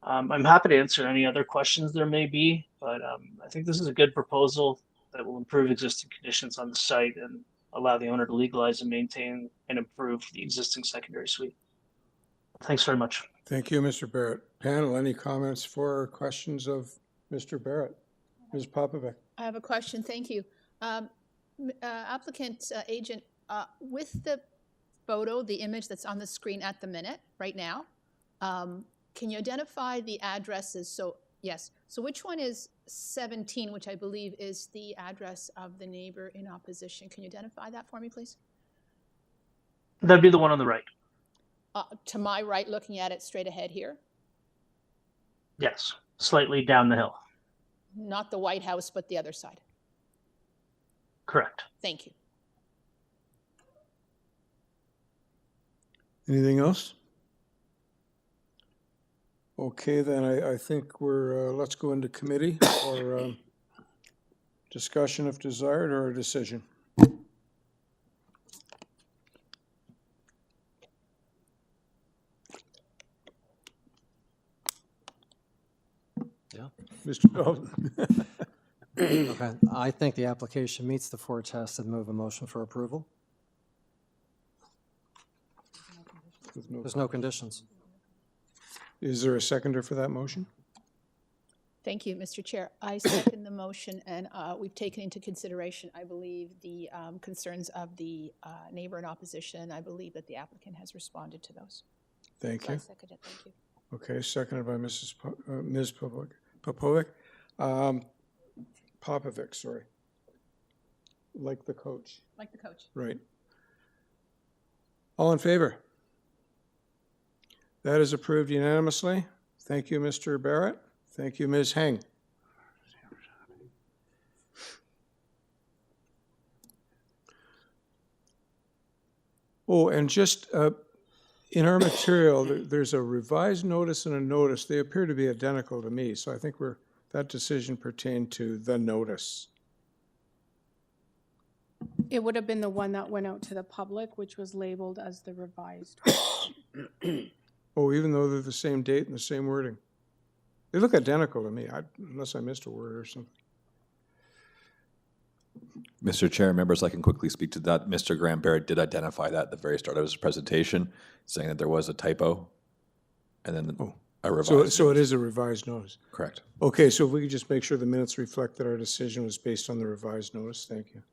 I'm happy to answer any other questions there may be, but I think this is a good proposal that will improve existing conditions on the site and allow the owner to legalize and maintain and improve the existing secondary suite. Thanks very much. Thank you, Mr. Barrett. Panel, any comments for or questions of Mr. Barrett? Ms. Popovic. I have a question. Thank you. Applicant agent, with the photo, the image that's on the screen at the minute, right now, can you identify the addresses? So, yes. So which one is 17, which I believe is the address of the neighbor in opposition? Can you identify that for me, please? That'd be the one on the right. To my right, looking at it straight ahead here? Yes, slightly down the hill. Not the White House, but the other side. Correct. Thank you. Anything else? Okay, then I think we're, let's go into committee for discussion if desired or a decision. Yeah. Mr. Okay, I think the application meets the four tests and move a motion for approval. There's no conditions. Is there a seconder for that motion? Thank you, Mr. Chair. I second the motion, and we've taken into consideration, I believe, the concerns of the neighbor in opposition. I believe that the applicant has responded to those. Thank you. I second it. Thank you. Okay, seconded by Ms. Popovic. Popovic, sorry. Like the coach. Like the coach. Right. All in favor? That is approved unanimously. Thank you, Mr. Barrett. Thank you, Ms. Heng. Oh, and just in our material, there's a revised notice and a notice. They appear to be identical to me, so I think that decision pertained to the notice. It would have been the one that went out to the public, which was labeled as the revised. Oh, even though they're the same date and the same wording. They look identical to me, unless I missed a word or something. Mr. Chair, members, I can quickly speak to that. Mr. Graham Barrett did identify that at the very start of his presentation, saying that there was a typo and then a revised. So it is a revised notice. Correct. Okay, so if we could just make sure the minutes reflect that our decision was based on the revised notice. Thank you.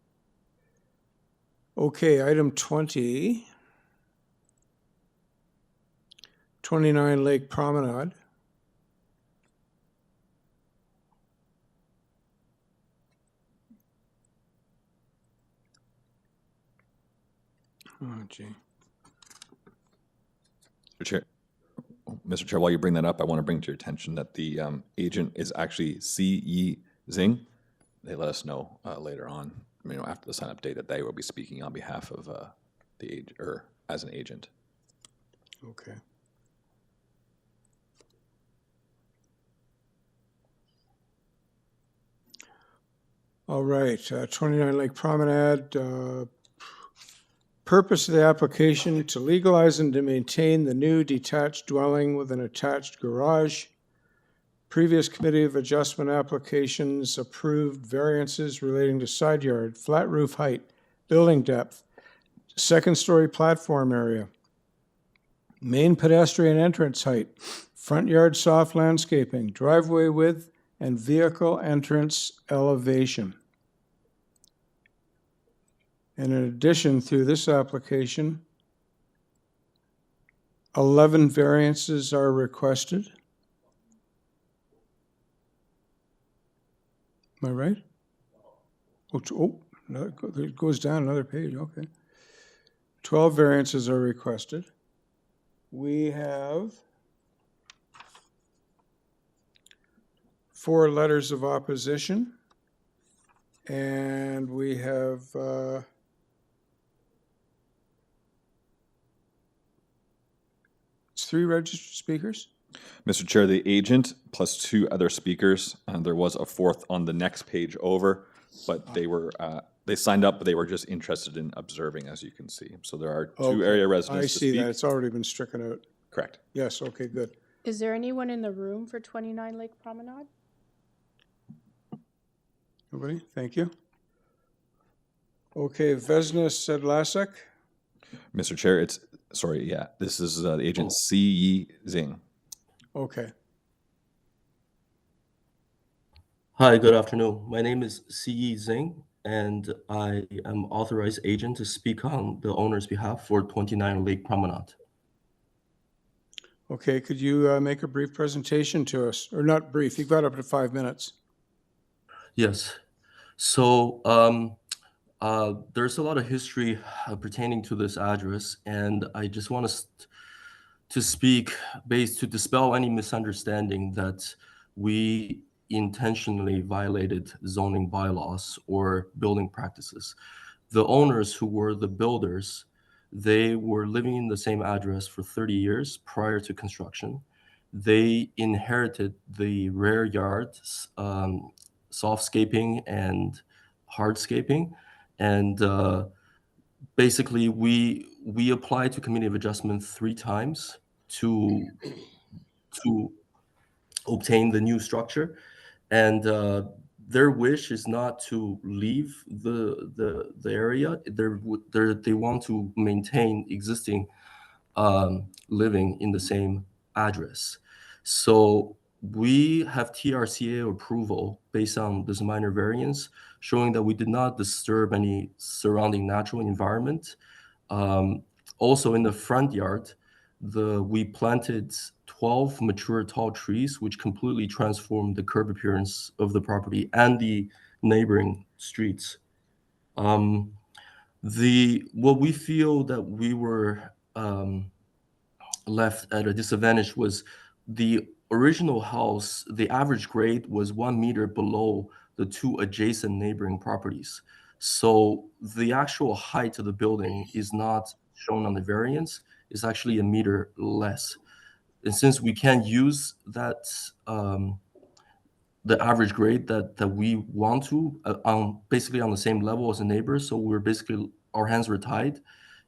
Okay, item 20. 29 Lake Promenade. Oh, gee. Mr. Chair, while you bring that up, I want to bring to your attention that the agent is actually C.E. Zing. They let us know later on, after the sign-up date, that they will be speaking on behalf of as an agent. Okay. All right, 29 Lake Promenade. Purpose of the application: to legalize and to maintain the new detached dwelling with an attached garage Previous Committee of Adjustment applications approved variances relating to side yard, flat roof height, building depth, second-story platform area, main pedestrian entrance height, front yard soft landscaping, driveway width, and vehicle entrance elevation. And in addition, through this application, 11 variances are requested. Am I right? No, it goes down another page, okay. 12 variances are requested. We have 4 letters of opposition, and we have it's 3 registered speakers. Mr. Chair, the agent plus 2 other speakers, and there was a 4th on the next page over, but they were they signed up, but they were just interested in observing, as you can see. So there are 2 Okay. area residents I to see speak. that, it's already been stricken out. Correct. Yes, okay, good. Is there anyone in the room for 29 Lake Promenade? Nobody, thank you. Okay, Vesna Sedlasek. Mr. Chair, this is the agent C. Yi Zing. Okay, Hi, good afternoon. My name is C.E. Zhang, and I am authorized agent to speak on the owner's behalf for 29 Lake Promenade. okay, could you make a brief presentation to us? Or not brief, you've got up to 5 minutes. Yes. So there's a lot of history pertaining to this address, and I just want to speak to dispel any misunderstanding that we intentionally violated zoning bylaws or building practices. The owners who were the builders, they were living in the same address for 30 years prior to construction. They inherited the rear yard, softscaping and hardscaping, and basically we applied to Committee of Adjustment 3 times to obtain the new structure, and their wish is not to leave the area. They want to maintain existing living in the same address. So we have TRCA approval based on this minor variance, showing that we did not disturb any surrounding natural environment. Also in the front yard, we planted 12 mature tall trees, which completely transformed the curb appearance of the property and the neighboring streets. What we feel that we were left at a disadvantage was the original house, the average grade was 1 meter below the 2 adjacent neighboring properties. So the actual height of the building is not shown on the variance, it's actually 1 meter less. And since we can't use that, the average grade that we want to, basically on the same level as the neighbors, so our hands were tied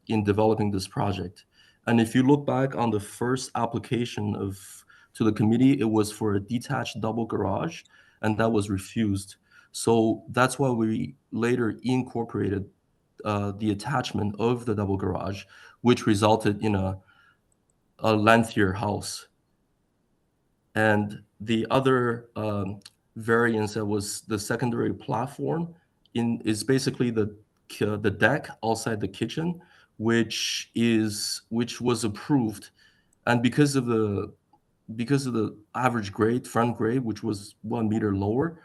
in developing this project. And if you look back on the first application to the committee, it was for a detached double garage, and that was refused. So that's why we later incorporated the attachment of the double garage, which resulted in a lengthier house. And the other variance that was the secondary platform is basically the deck outside the kitchen, which was approved, and because of the average grade, front grade, which was 1 meter lower,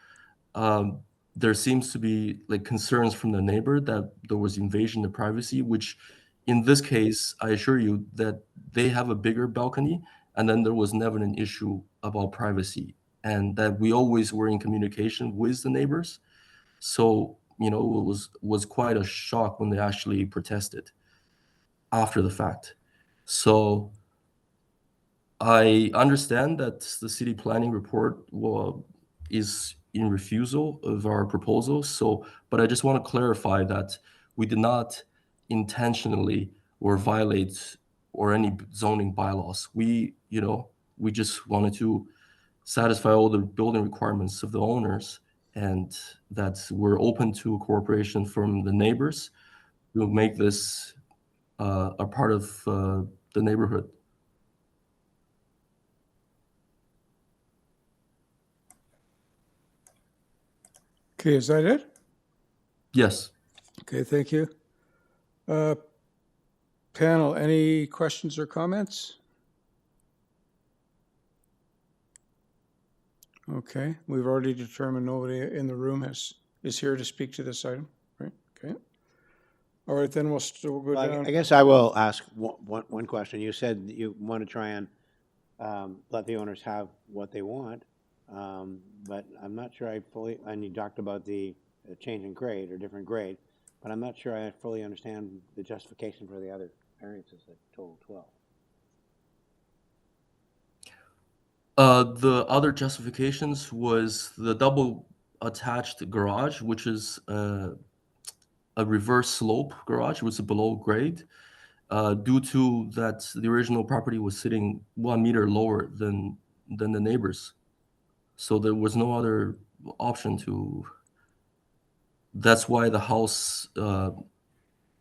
there seems to be like concerns from the neighbor that there was invasion of privacy, which in this case, I assure you that they have a bigger balcony, and then there was never an issue about privacy, and that we always were in communication with the neighbors. So, it was quite a shock when they actually protested after the fact. So I understand that the city planning report is in refusal of our proposal. But I just want to clarify that we did not intentionally or violate or any zoning bylaws. We just wanted to satisfy all the building requirements of the owners, and that we're open to cooperation from the neighbors to make this a part of the neighborhood. Okay, is that it? Yes. Okay, thank you. Panel, any questions or comments? Okay, we've already determined nobody in the room is here to speak to this item, right? Okay. All right, then we'll still go Well, down. I guess I will ask one question. You said that you want to try and let the owners have what they want, but I'm not sure I fully, and you talked about the change in grade or different grade, but I'm not sure I fully understand the justification for the other variances, the total 12. The other justifications was the double attached garage, which is a reverse slope garage, which is below grade, due to that the original property was sitting 1 meter lower than the neighbors. So there was no other option to. That's why the house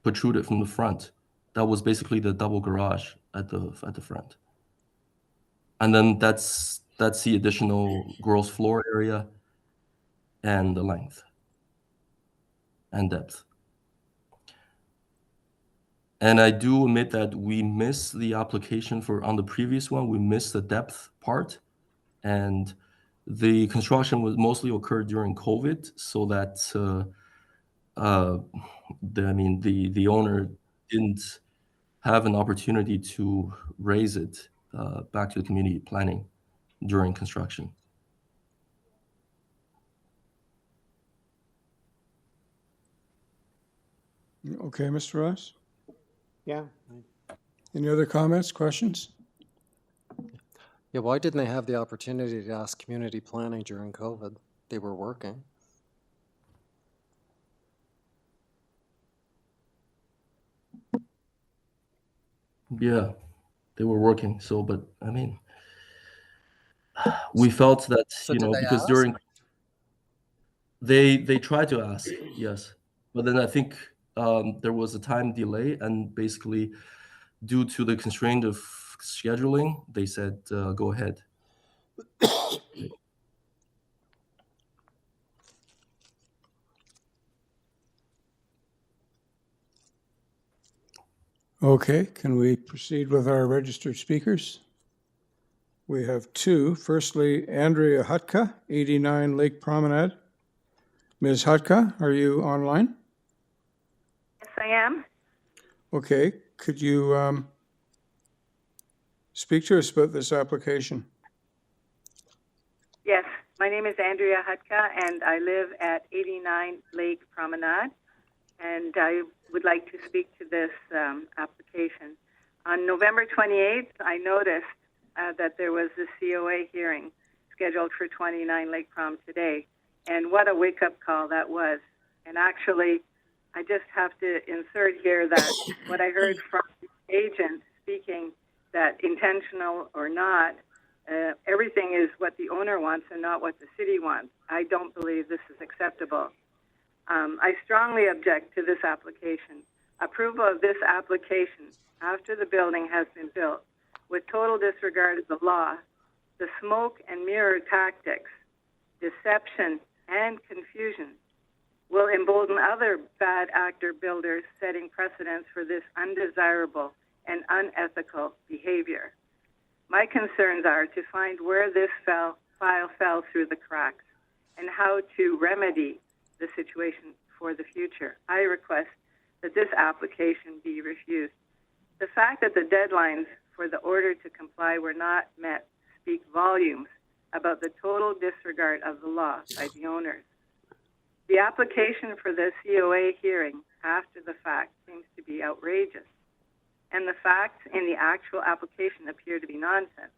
protruded from the front. That was basically the double garage at the front. And then that's the additional gross floor area and the length and depth. And I do admit that we missed the application on the previous one. We missed the depth part, and the construction was mostly occurred during COVID, so that the owner didn't have an opportunity to raise it back to the community planning during construction. Okay, Mr. Ross? Yeah. Any other comments, questions? Yeah, why didn't they have the opportunity to ask community planning during COVID? They were working. Yeah, they were working. So, but I mean, we felt that, So did they because ask? during they tried to ask, yes, but then I think there was a time delay, and basically due to the constraint of scheduling, they said go ahead. Okay, can we proceed with our registered speakers? We have two. Firstly, Andrea Hutka, 89 Lake Promenade. Ms. Hutka, are you online? Yes, I am. Okay, could you speak to us about this application? Yes, my name is Andrea Hutka, and I live at 89 Lake Promenade, and I would like to speak to this application. On November 28th, I noticed that there was a COA hearing scheduled for 29 Lake Prom today, and what a wake-up call that was. And actually, I just have to insert here that what I heard from the agent speaking, that intentional or not, everything is what the owner wants and not what the city wants. I don't believe this is acceptable. I strongly object to this application. Approval of this application after the building has been built with total disregard of the law, the smoke and mirror tactics, deception, and confusion will embolden other bad actor builders setting precedents for this undesirable and unethical behavior. My concerns are to find where this file fell through the cracks and how to remedy the situation for the future. I request that this application be refused. The fact that the deadlines for the order to comply were not met speak volumes about the total disregard of the law by the owners. The application for the COA hearing after the fact seems to be outrageous, and the facts in the actual application appear to be nonsense.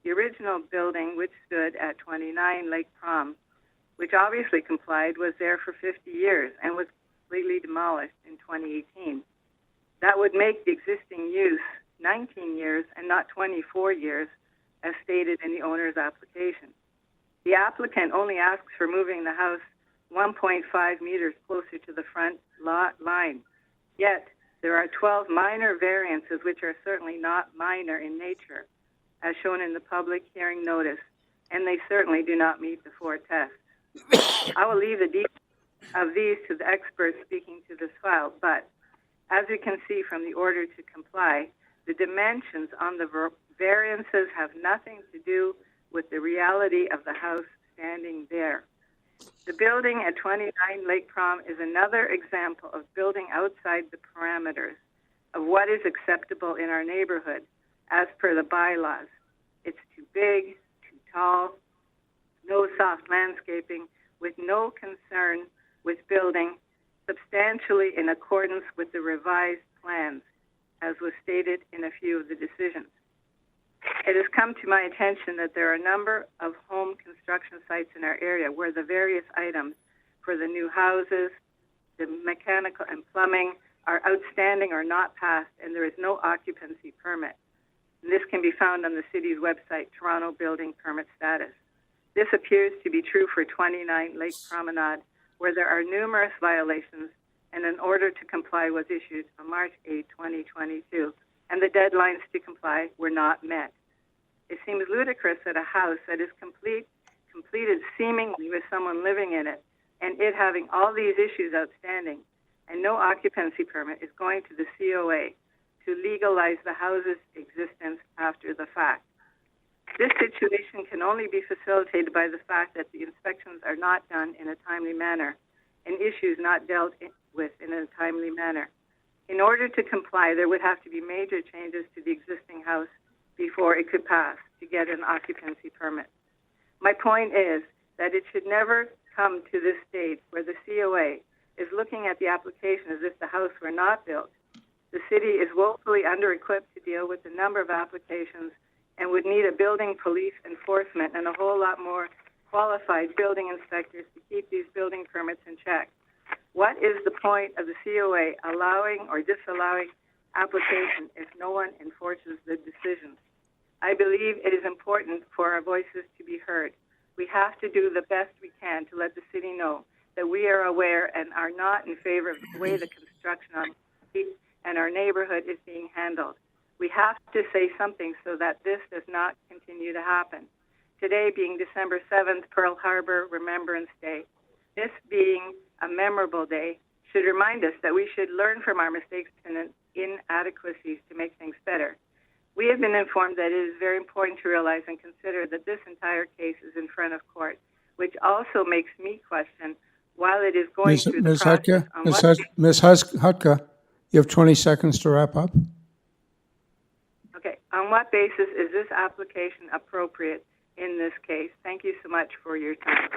The original building, which stood at 29 Lake Prom, which obviously complied, was there for 50 years and was completely demolished in 2018. That would make the existing use 19 years and not 24 years, as stated in the owner's application. The applicant only asks for moving the house 1.5 meters closer to the front lot line. Yet, there are 12 minor variances which are certainly not minor in nature, as shown in the public hearing notice, and they certainly do not meet the 4 tests. I will leave the details of these to the experts speaking to this file, but as we can see from the order to comply, the dimensions on the variances have nothing to do with the reality of the house standing there. The building at 29 Lake Prom is another example of building outside the parameters of what is acceptable in our neighborhood as per the bylaws. It's too big, too tall, no soft landscaping, with no concern with building substantially in accordance with the revised plans, as was stated in a few of the decisions. It has come to my attention that there are a number of home construction sites in our area where the various items for the new houses, the mechanical and plumbing are outstanding or not passed, and there is no occupancy permit. And this can be found on the city's website, Toronto Building Permit Status. This appears to be true for 29 Lake Promenade, where there are numerous violations, and an order to comply was issued on March 8, 2022, and the deadlines to comply were not met. It seems ludicrous that a house that is completed seemingly with someone living in it, and it having all these issues outstanding, and no occupancy permit, is going to the COA to legalize the house's existence after the fact. This situation can only be facilitated by the fact that the inspections are not done in a timely manner and issues not dealt with in a timely manner. In order to comply, there would have to be major changes to the existing house before it could pass to get an occupancy permit. My point is that it should never come to this stage where the COA is looking at the application as if the house were not built. The city is woefully under-equipped to deal with the number of applications and would need a building police enforcement and a whole lot more qualified building inspectors to keep these building permits in check. What is the point of the COA allowing or disallowing application if no one enforces the decisions? I believe it is important for our voices to be heard. We have to do the best we can to let the city know that we are aware and are not in favor of the way the construction on the street and our neighborhood is being handled. We have to say something so that this does not continue to happen. Today being December 7th, Pearl Harbor Remembrance Day, this being a memorable day, should remind us that we should learn from our mistakes and inadequacies to make things better. We have been informed that it is very important to realize and consider that this entire case is in front of court, which also makes me question, while it is going through the process on what... Ms. Hutka, you have 20 seconds to wrap up. Okay, on what basis is this application appropriate in this case? Thank you so much for your time.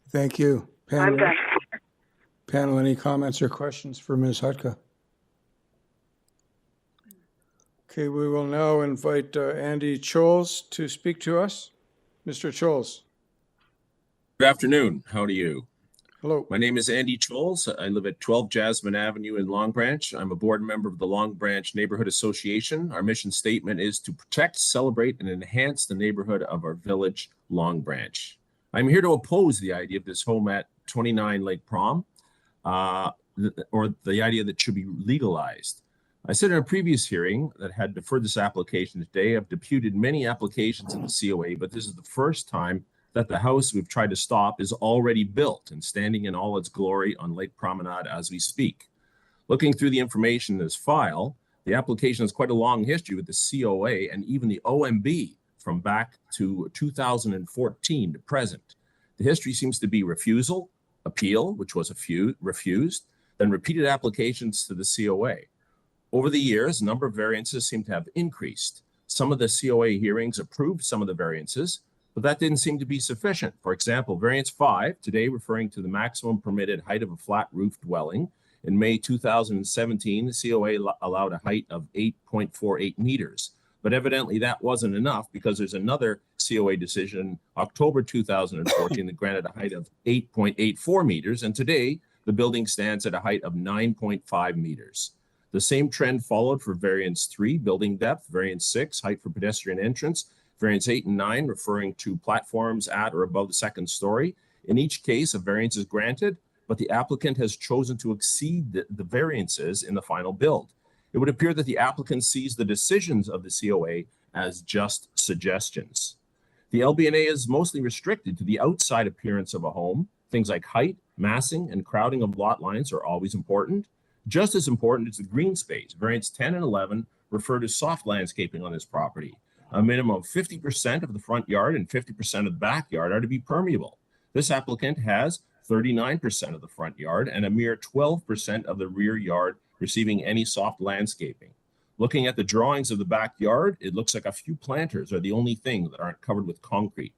Thank you. I'm done. Panel, any comments or questions for Ms. Hutka? Okay, we will now invite Andy Choles to speak to us. Mr. Choles. Good afternoon. How are you? Hello. My name is Andy Choles. I live at 12 Jasmine Avenue in Long Branch. I'm a board member of the Long Branch Neighborhood Association. Our mission statement is to protect, celebrate, and enhance the neighborhood of our village, Long Branch. I'm here to oppose the idea of this home at 29 Lake Prom, or the idea that it should be legalized. I said in a previous hearing that had deferred this application today. I've deputed many applications in the COA, but this is the first time that the house we've tried to stop is already built and standing in all its glory on Lake Promenade as we speak. Looking through the information in this file, the application has quite a long history with the COA and even the OMB from back to 2014 to present. The history seems to be refusal, appeal, which was refused, then repeated applications to the COA. Over the years, a number of variances seem to have increased. Some of the COA hearings approved some of the variances, but that didn't seem to be sufficient. For example, variance 5, today referring to the maximum permitted height of a flat roof dwelling. In May 2017, the COA allowed a height of 8.48 meters. But evidently that wasn't enough because there's another COA decision, October 2014, that granted a height of 8.84 meters. And today, the building stands at a height of 9.5 meters. The same trend followed for variance 3, building depth, variance 6, height for pedestrian entrance, Variance 8 and 9 referring to platforms at or above the second story. In each case, a variance is granted, but the applicant has chosen to exceed the variances in the final build. It would appear that the applicant sees the decisions of the COA as just suggestions. The LBNA is mostly restricted to the outside appearance of a home. Things like height, massing, and crowding of lot lines are always important. Just as important is the green space. Variants 10 and 11 refer to soft landscaping on this property. A minimum of 50% of the front yard and 50% of the backyard are to be permeable. This applicant has 39% of the front yard and a mere 12% of the rear yard receiving any soft landscaping. Looking at the drawings of the backyard, it looks like a few planters are the only thing that aren't covered with concrete.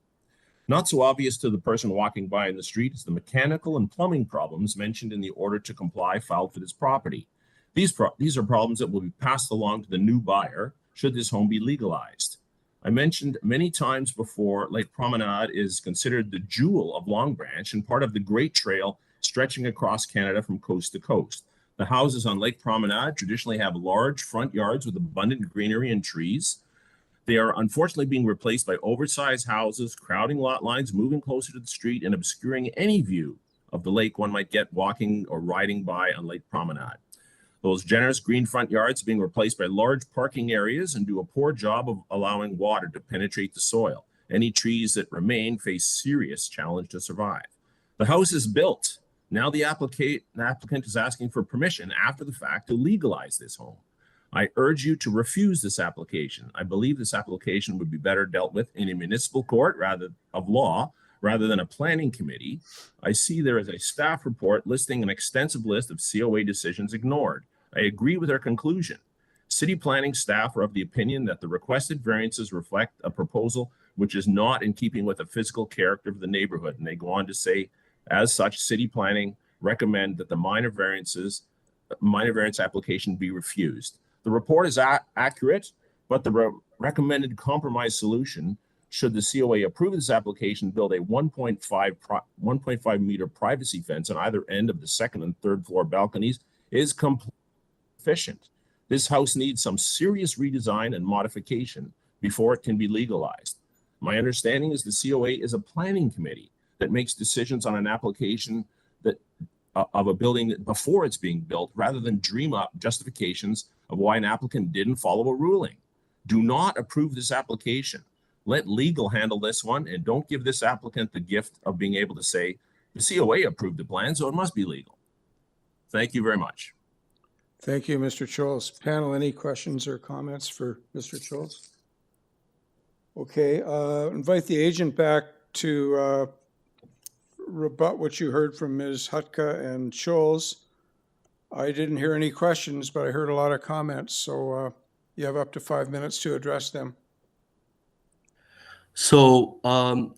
Not so obvious to the person walking by in the street is the mechanical and plumbing problems mentioned in the order to comply filed for this property. These are problems that will be passed along to the new buyer should this home be legalized. I mentioned many times before, Lake Promenade is considered the jewel of Long Branch and part of the Great Trail stretching across Canada from coast to coast. The houses on Lake Promenade traditionally have large front yards with abundant greenery and trees. They are unfortunately being replaced by oversized houses, crowding lot lines, moving closer to the street, and obscuring any view of the lake one might get walking or riding by on Lake Promenade. Those generous green front yards are being replaced by large parking areas and do a poor job of allowing water to penetrate the soil. Any trees that remain face serious challenge to survive. The house is built. Now the applicant is asking for permission after the fact to legalize this home. I urge you to refuse this application. I believe this application would be better dealt with in a municipal court of law rather than a planning committee. I see there is a staff report listing an extensive list of COA decisions ignored. I agree with their conclusion. City planning staff are of the opinion that the requested variances reflect a proposal which is not in keeping with the physical character of the neighborhood. And they go on to say, as such, city planning recommend that the minor variance application be refused. The report is accurate, but the recommended compromise solution, should the COA approve this application, build a 1.5 meter privacy fence on either end of the second and third floor balconies, is completely sufficient. This house needs some serious redesign and modification before it can be legalized. My understanding is the COA is a planning committee that makes decisions on an application of a building before it's being built, rather than dream up justifications of why an applicant didn't follow a ruling. Do not approve this application. Let legal handle this one, and don't give this applicant the gift of being able to say, the COA approved the plan, so it must be legal. Thank you very much. Thank you, Mr. Choles. Panel, any questions or comments for Mr. Choles? Okay, invite the agent back to rebut what you heard from Ms. Hutka and Choles. I didn't hear any questions, but I heard a lot of comments, so you have up to 5 minutes to address them. So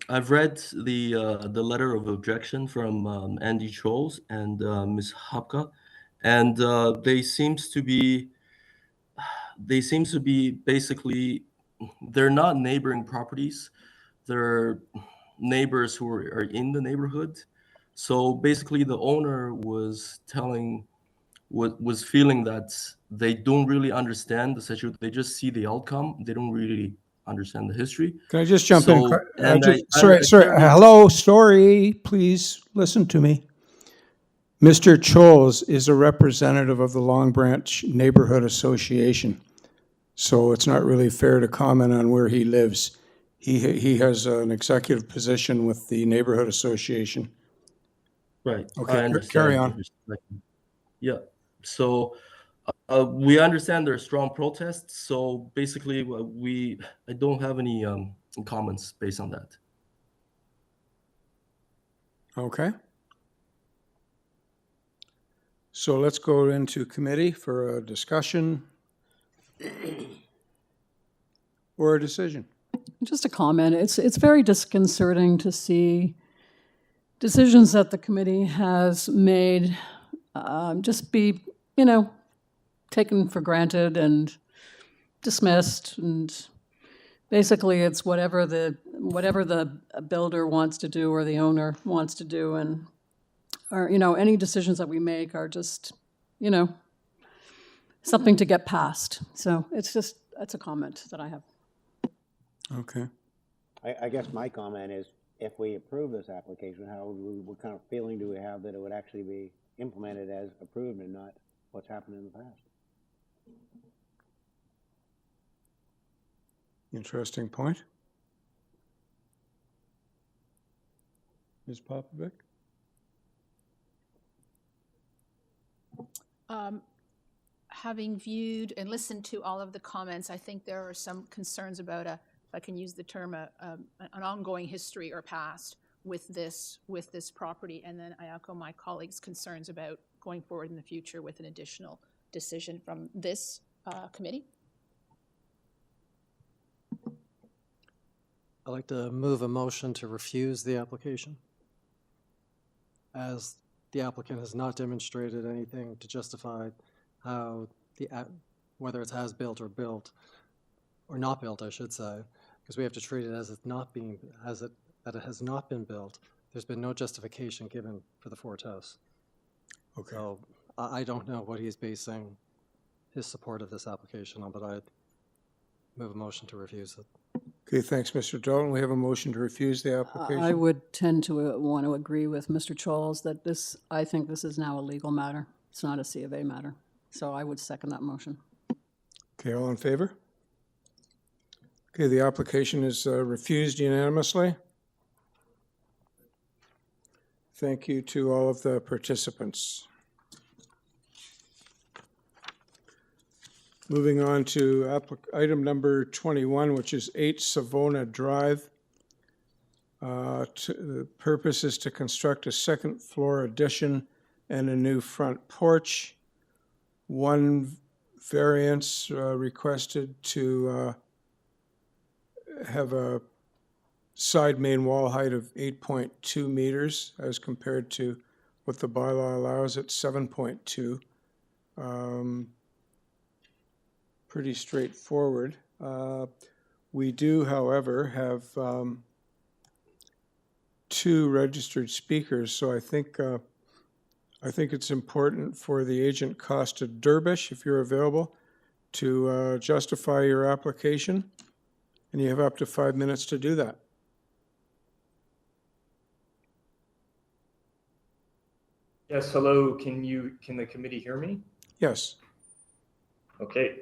I've read the letter of objection from Andy Scholes and Ms. Hapka, and they seems to be basically, they're not neighboring properties. They're neighbors who are in the neighborhood. So basically, the owner was feeling that they don't really understand the situation. They just see the outcome. They don't really understand the history. Can I just jump in? Sorry. Hello, story. Please listen to me. Mr. Choles is a representative of the Long Branch Neighborhood Association, so it's not really fair to comment on where he lives. He has an executive position with the Neighborhood Association. Right. Okay, carry on. Yeah. So we understand there are strong protests. So basically, I don't have any comments based on that. Okay. So let's go into committee for a discussion or a decision. Just a comment. It's very disconcerting to see decisions that the committee has made just be, taken for granted and dismissed, and basically it's whatever the builder wants to do or the owner wants to do, and any decisions that we make are just something to get past. So that's a comment that I have. Okay. I guess my comment is, if we approve this application, what kind of feeling do we have that it would actually be implemented as approved and not what's happened in the past? Interesting point. Ms. Popovic? Having viewed and listened to all of the comments, I think there are some concerns about if I can use the term, an ongoing history or past with this property. And then I echo my colleagues' concerns about going forward in the future with an additional decision from this committee. I'd like to move a motion to refuse the application, as the applicant has not demonstrated anything to justify how whether it's has built or built, or not built, I should say, because we have to treat it as that it has not been built. There's been no justification given for the Fort House. Okay. So I don't know what he's basing his support of this application on, but I'd move a motion to refuse it. Okay, thanks, Mr. Dalton. We have a motion to refuse the application. I would tend to want to agree with Mr. Charles that I think this is now a legal matter. It's not a C of A matter. So I would second that motion. Okay, all in favor? Okay, the application is refused unanimously. Thank you to all of the participants. Moving on to item number 21, which is 8 Savona Drive. The purpose is to construct a second floor addition and a new front porch. One variance requested to have a side main wall height of 8.2 meters as compared to what the bylaw allows at 7.2. Pretty straightforward. We do, however, have 2 registered speakers, so I think it's important for the agent Costa Derbish, if you're available, to justify your application, and you have up to 5 minutes to do that. Yes, hello. Can the committee hear me? Yes. Okay.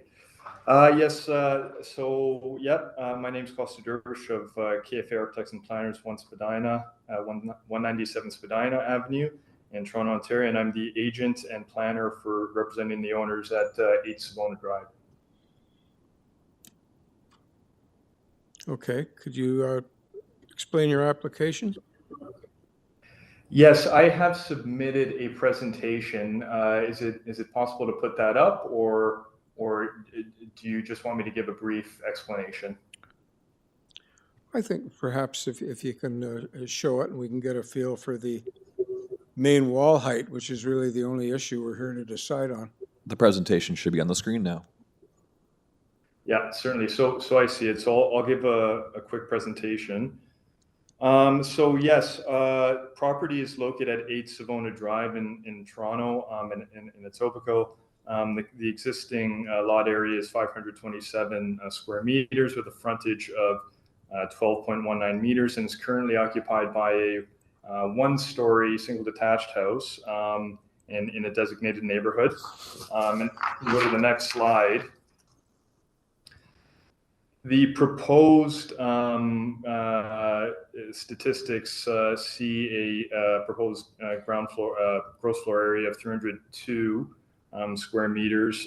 Yes, my name's Costa Dervish of KFA Architects and Planners, 1 Spadina, 197 Spadina Avenue in Toronto, Ontario, and I'm the agent and planner for representing the owners at 8 Savona Drive. Okay, could you explain your application? Yes, I have submitted a presentation. Is it possible to put that up, or do you just want me to give a brief explanation? I think perhaps if you can show it and we can get a feel for the main wall height, which is really the only issue we're here to decide on. The presentation should be on the screen now. Yeah, certainly. So I see it. So I'll give a quick presentation. Yes, property is located at 8 Savona Drive in Toronto, in Etobicoke. The existing lot area is 527 square meters with a frontage of 12.19 meters, and is currently occupied by a 1-story single detached house in a designated neighborhood. And go to the next slide. The proposed statistics see a proposed gross floor area of 302 square meters,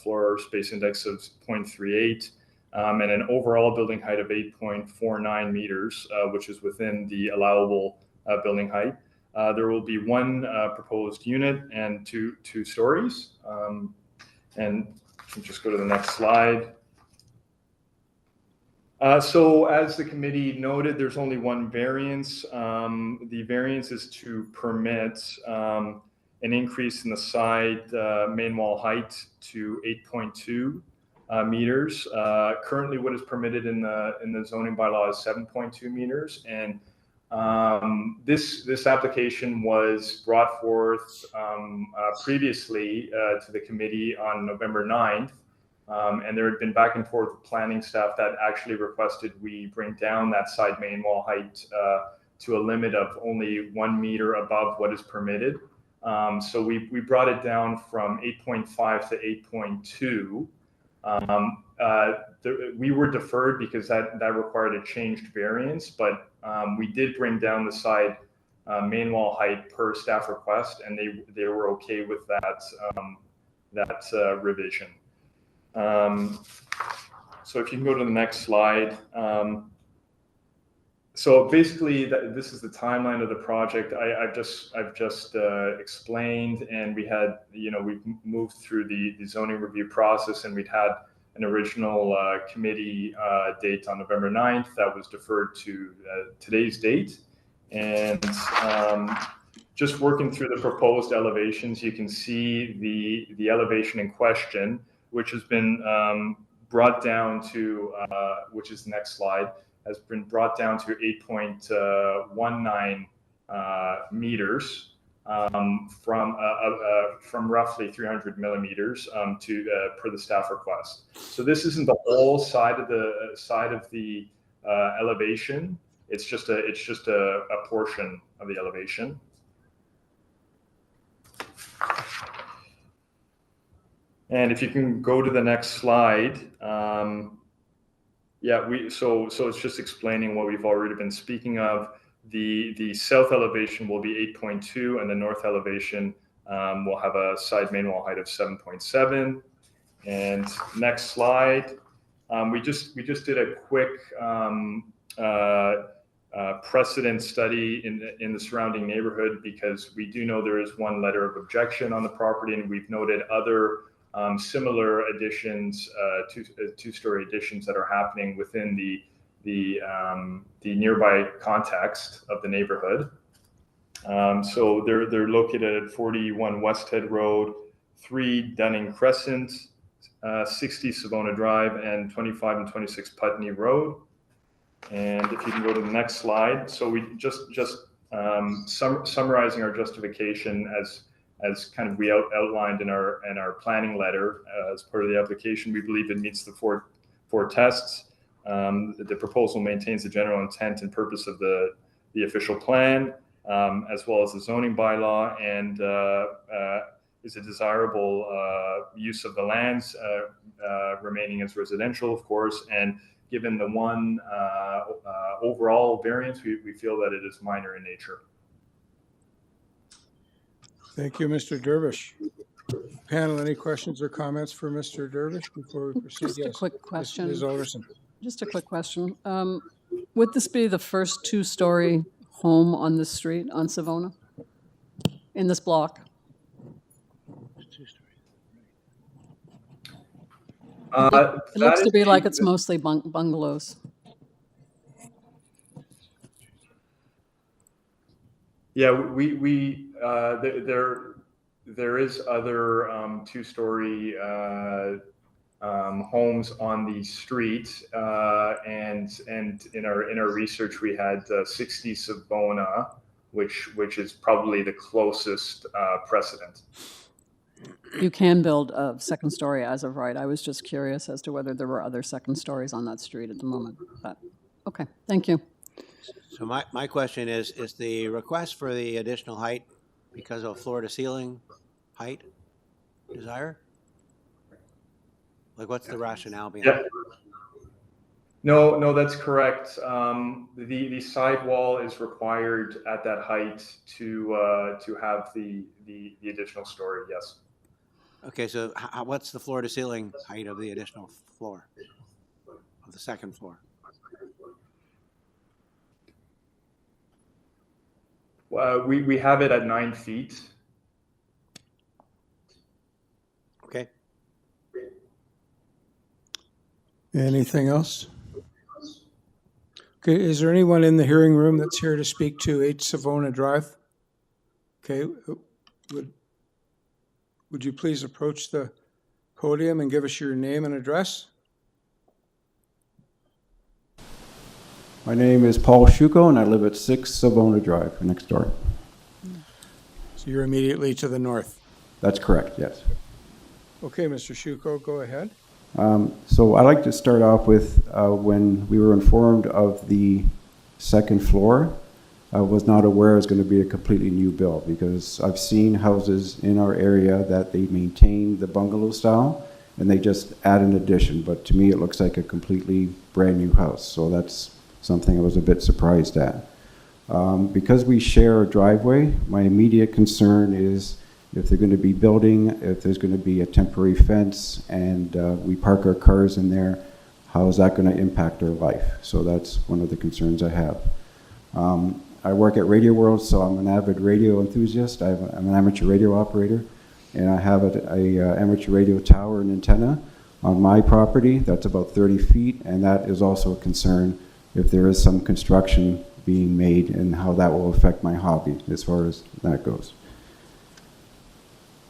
floor space index of 0.38, and an overall building height of 8.49 meters, which is within the allowable building height. There will be 1 proposed unit and two stories. And just go to the next slide. So as the committee noted, there's only 1 variance. The variance is to permit an increase in the side main wall height to 8.2 meters. Currently, what is permitted in the zoning bylaw is 7.2 meters, and this application was brought forth previously to the committee on November 9th. And there had been back and forth with planning staff that actually requested we bring down that side main wall height to a limit of only 1 meter above what is permitted. So we brought it down from 8.5 to 8.2. We were deferred because that required a changed variance, but we did bring down the side main wall height per staff request, and they were okay with that revision. So if you can go to the next slide. So basically, this is the timeline of the project. I've just explained, and we've moved through the zoning review process, and we'd had an original committee date on November 9th that was deferred to today's date. And just working through the proposed elevations, you can see the elevation in question, which has been brought down to, which is the next slide, has been brought down to 8.19 meters from roughly 300 millimeters per the staff request. So this isn't the whole side of the elevation. It's just a portion of the elevation. And if you can go to the next slide. So it's just explaining what we've already been speaking of. The south elevation will be 8.2, and the north elevation will have a side main wall height of 7.7. And next slide, we just did a quick precedent study in the surrounding neighborhood, because we do know there is one letter of objection on the property, and we've noted other similar additions, two-story additions that are happening within the nearby context of the neighborhood. So they're located at 41 Westhead Road, 3 Dunning Crescent, 60 Savona Drive, and 25 and 26 Putney Road. And if you can go to the next slide. So we just summarizing our justification as kind of we outlined in our planning letter as part of the application. We believe it meets the four tests. The proposal maintains the general intent and purpose of the official plan, as well as the zoning bylaw, and is a desirable use of the lands, remaining as residential, of course. And given the one overall variance, we feel that it is minor in nature. Thank you, Mr. Dervish. Panel, any questions or comments for Mr. Dervish before we proceed? Just a quick question. Ms. Alderson. Just a quick question. Would this be the first 2-story home on this street on Savona, in this block? It looks to be like it's mostly bungalows. Yeah, there is other 2-story homes on the street, and in our research we had 60 Savona, which is probably the closest precedent. You can build a second story as of right. I was just curious as to whether there were other second stories on that street at the moment. But okay, thank you. So my question is the request for the additional height because of floor to ceiling height desire? Like, what's the rationale behind it? No, that's correct. The side wall is required at that height to have the additional story. Yes. Okay, so what's the floor to ceiling height of the additional floor, of the second floor? We have it at 9 feet. Okay. Anything else? Okay, is there anyone in the hearing room that's here to speak to 8 Savona Drive? Okay, would you please approach the podium and give us your name and address? My name is Paul Shuko, and I live at 6 Savona Drive, next door. So you're immediately to the north. That's correct, yes. Okay, Mr. Shuko, go ahead. So I'd like to start off with when we were informed of the second floor, I was not aware it was going to be a completely new build, because I've seen houses in our area that they maintain the bungalow style and they just add an addition, but to me it looks like a completely brand new house. So that's something I was a bit surprised at. Because we share a driveway, my immediate concern is if they're going to be building, if there's going to be a temporary fence and we park our cars in there, how is that going to impact our life? So that's one of the concerns I have. I work at Radio World, so I'm an avid radio enthusiast. I'm an amateur radio operator, and I have a amateur radio tower and antenna on my property that's about 30 feet, and that is also a concern if there is some construction being made and how that will affect my hobby as far as that goes.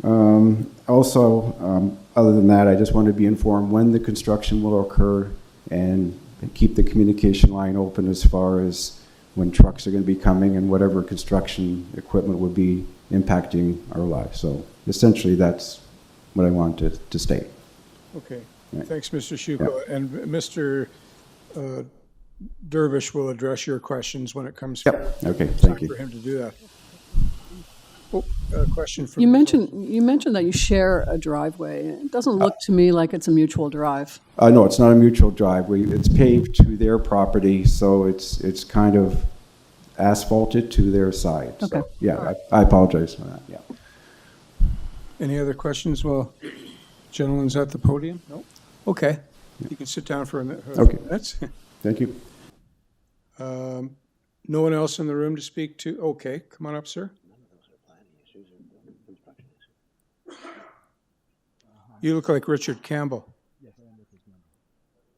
Other than that, I just want to be informed when the construction will occur and keep the communication line open as far as when trucks are going to be coming and whatever construction equipment would be impacting our lives. So essentially that's what I wanted to state. Okay, Right. thanks, Mr. Shuko. And Mr. Dervish will address your questions when it comes. Yep. Okay, time thank you. for him to do that. Oh, a question from You mentioned that you share a driveway. It doesn't look to me like it's a mutual drive. No, it's not a mutual driveway. It's paved to their property, so it's kind of asphalted to their side. Okay. So, yeah, I apologize for that. Yeah. Any other questions? Well, gentleman's at the podium? No? Okay. You can sit down for a minute. Okay. Minutes. Thank you. No one else in the room to speak to? Okay, come on up, sir. You look like Richard Campbell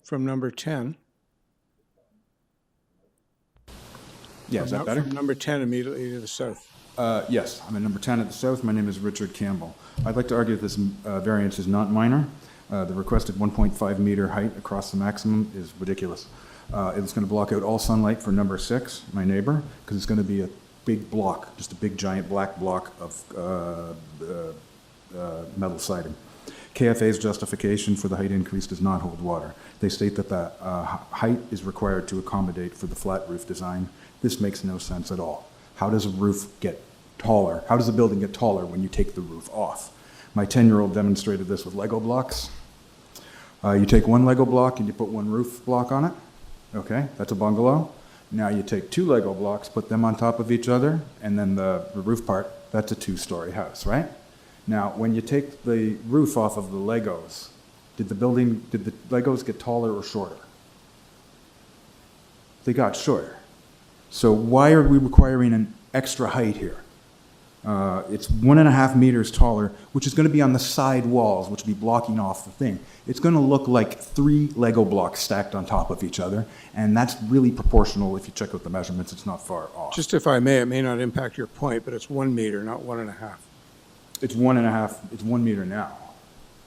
from number 10. Yeah, is that better? From number 10 immediately to the south. Yes, I'm at number 10 at the south. My name is Richard Campbell. I'd like to argue that this variance is not minor. The requested 1.5 meter height across the maximum is ridiculous. It's going to block out all sunlight for number 6, my neighbor, because it's going to be a big block, just a big giant black block of metal siding. KFA's justification for the height increase does not hold water. They state that the height is required to accommodate for the flat roof design. This makes no sense at all. How does a roof get taller? How does a building get taller when you take the roof off? My 10-year-old demonstrated this with Lego blocks. You take one Lego block and you put one roof block on it. Okay, that's a bungalow. Now you take 2 Lego blocks, put them on top of each other, and then the roof part, that's a 2-story house, right? Now, when you take the roof off of the Legos, did the Legos get taller or shorter? They got shorter. So why are we requiring an extra height here? It's 1.5 meters taller, which is going to be on the side walls, which will be blocking off the thing. It's going to look like 3 Lego blocks stacked on top of each other, and that's really proportional. If you check out the measurements, it's not far off. Just if I may, it may not impact your point, but it's 1 meter, not 1.5. It's 1.5, it's 1 meter now.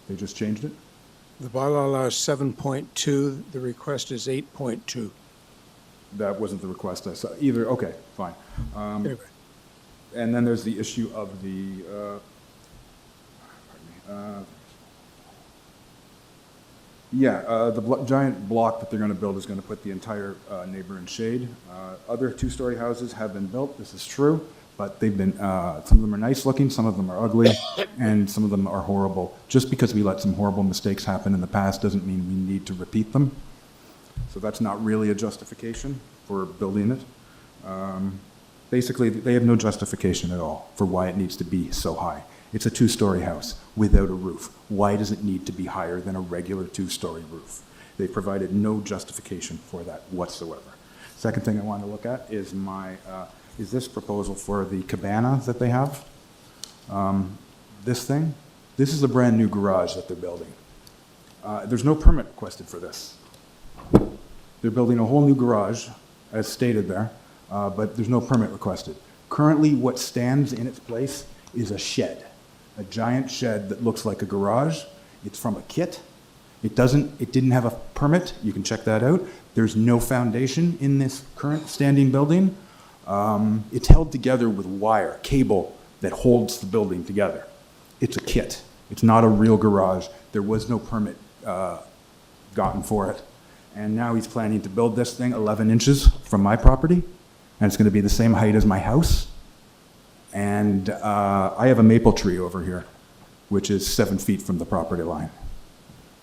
They just changed it? The bylaw allows 7.2, the request is 8.2. That wasn't the request I saw either. Okay, fine. Anyway. And then there's the issue of the, the giant block that they're going to build is going to put the entire neighbor in shade. Other 2-story houses have been built. This is true, but they've been, some of them are nice looking, some of them are ugly, and some of them are horrible. Just because we let some horrible mistakes happen in the past doesn't mean we need to repeat them. So that's not really a justification for building it. Basically, they have no justification at all for why it needs to be so high. It's a 2-story house without a roof. Why does it need to be higher than a regular 2-story roof? They provided no justification for that whatsoever. Second thing I want to look at is is this proposal for the cabana that they have. This thing, this is a brand new garage that they're building. There's no permit requested for this. They're building a whole new garage, as stated there, but there's no permit requested. Currently, what stands in its place is a shed, a giant shed that looks like a garage. It's from a kit. It didn't have a permit. You can check that out. There's no foundation in this current standing building. It's held together with wire, cable that holds the building together. It's a kit. It's not a real garage. There was no permit gotten for it. And now he's planning to build this thing 11 inches from my property, and it's going to be the same height as my house. And I have a maple tree over here, which is 7 feet from the property line.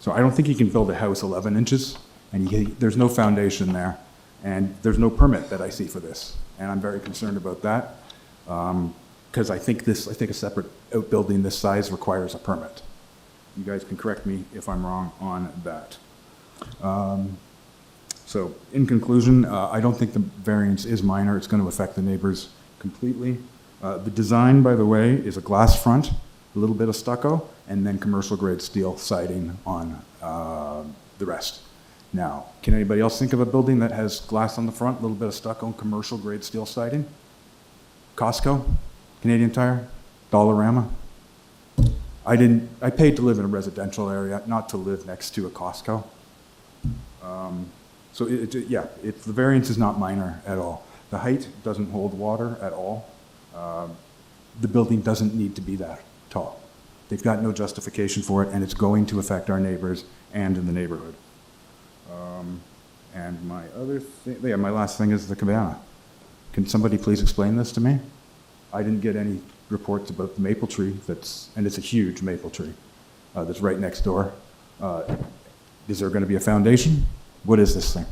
So I don't think he can build a house 11 inches, and there's no foundation there, and there's no permit that I see for this. And I'm very concerned about that, because I think a separate outbuilding this size requires a permit. You guys can correct me if I'm wrong on that. So in conclusion, I don't think the variance is minor. It's going to affect the neighbors completely. The design, by the way, is a glass front, a little bit of stucco, and then commercial grade steel siding on the rest. Now, can anybody else think of a building that has glass on the front, a little bit of stucco and commercial grade steel siding? Costco, Canadian Tire, Dollarama. I paid to live in a residential area, not to live next to a Costco. So the variance is not minor at all. The height doesn't hold water at all. The building doesn't need to be that tall. They've got no justification for it, and it's going to affect our neighbors and in the neighborhood. And my other thing, my last thing is the cabana. Can somebody please explain this to me? I didn't get any reports about the maple tree and it's a huge maple tree that's right next door. Is there going to be a foundation? What is this thing?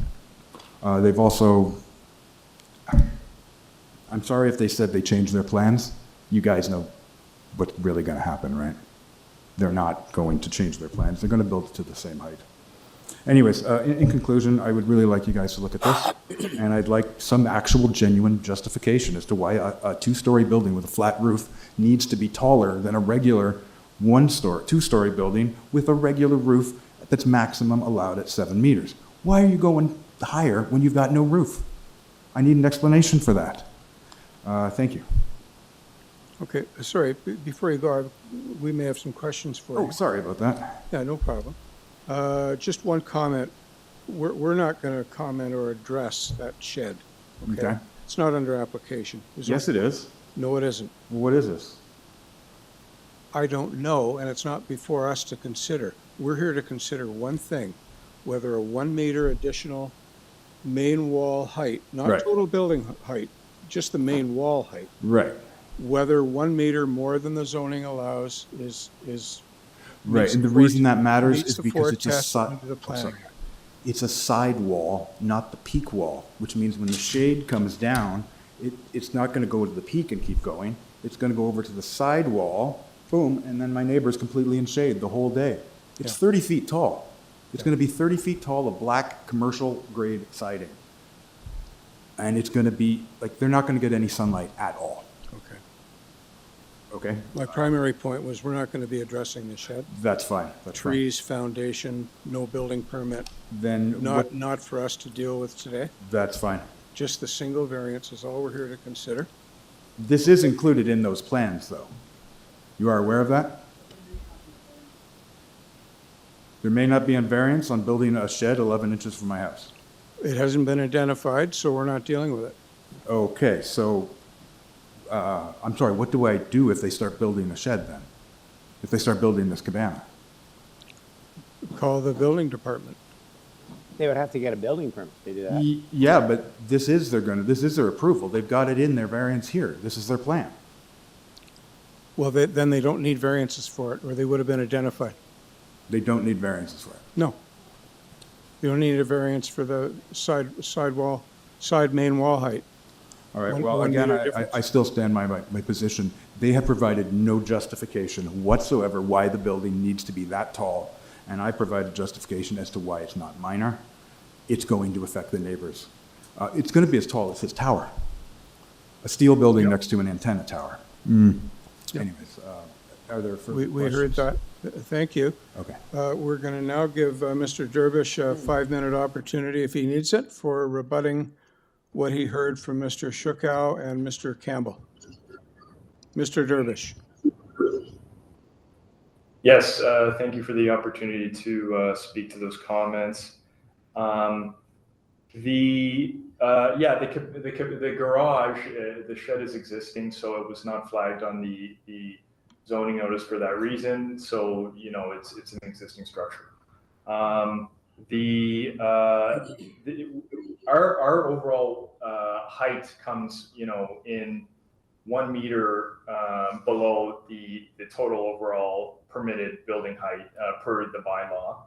They've also, I'm sorry if they said they changed their plans. You guys know what's really going to happen, right? They're not going to change their plans. They're going to build it to the same height. Anyways, in conclusion, I would really like you guys to look at this, and I'd like some actual genuine justification as to why a two-story building with a flat roof needs to be taller than a regular two-story building with a regular roof that's maximum allowed at 7 meters. Why are you going higher when you've got no roof? I need an explanation for that. Thank you. Okay, sorry, before you go, we may have some questions for you. Oh, sorry about that. Yeah, no problem. Just one comment. We're not going to comment or address that shed. Okay? It's not under application. Yes, it is. No, it isn't. What is this? I don't know, and it's not before us to consider. We're here to consider one thing, whether a 1 meter additional main wall height, not total building height, just the main wall height. Right. Whether 1 meter more than the zoning allows is right, and the reason that matters is because it's a side wall, not the peak wall, which means when the shade comes down, it's not going to go to the peak and keep going. It's going to go over to the side wall, boom, and then my neighbor's completely in shade the whole day. It's 30 feet tall. It's going to be 30 feet tall of black commercial grade siding. And it's going to be, they're not going to get any sunlight at all. Okay? My primary point was we're not going to be addressing the shed. That's fine. That's Trees, foundation, no building permit. Then not for us to deal with today. That's fine. Just the single variance is all we're here to consider. This is included in those plans, though. You are aware of that? There may not be a variance on building a shed 11 inches from my house. It hasn't been identified, so we're not dealing with it. Okay, so I'm sorry, what do I do if they start building a shed then? If they start building this cabana? Call the building department. They would have to get a building permit to do that. Yeah, but this is their approval. They've got it in their variance here. This is their plan. Well, then they don't need variances for it, or they would have been identified. They don't need variances for it? No. You don't need a variance for the side main wall height. All right, well, again, I still stand by my position. They have provided no justification whatsoever why the building needs to be that tall, and I provided justification as to why it's not minor. It's going to affect the neighbors. It's going to be as tall as his tower, a steel building next to an antenna tower. Anyways, are there further questions? We heard that. Thank you. Okay. We're going to now give Mr. Dervish a 5-minute opportunity, if he needs it, for rebutting what he heard from Mr. Shukow and Mr. Campbell. Mr. Dervish. Yes, thank you for the opportunity to speak to those comments. The garage, the shed is existing, so it was not flagged on the zoning notice for that reason. So, it's an existing structure. Our overall height comes, in 1 meter below the total overall permitted building height per the bylaw.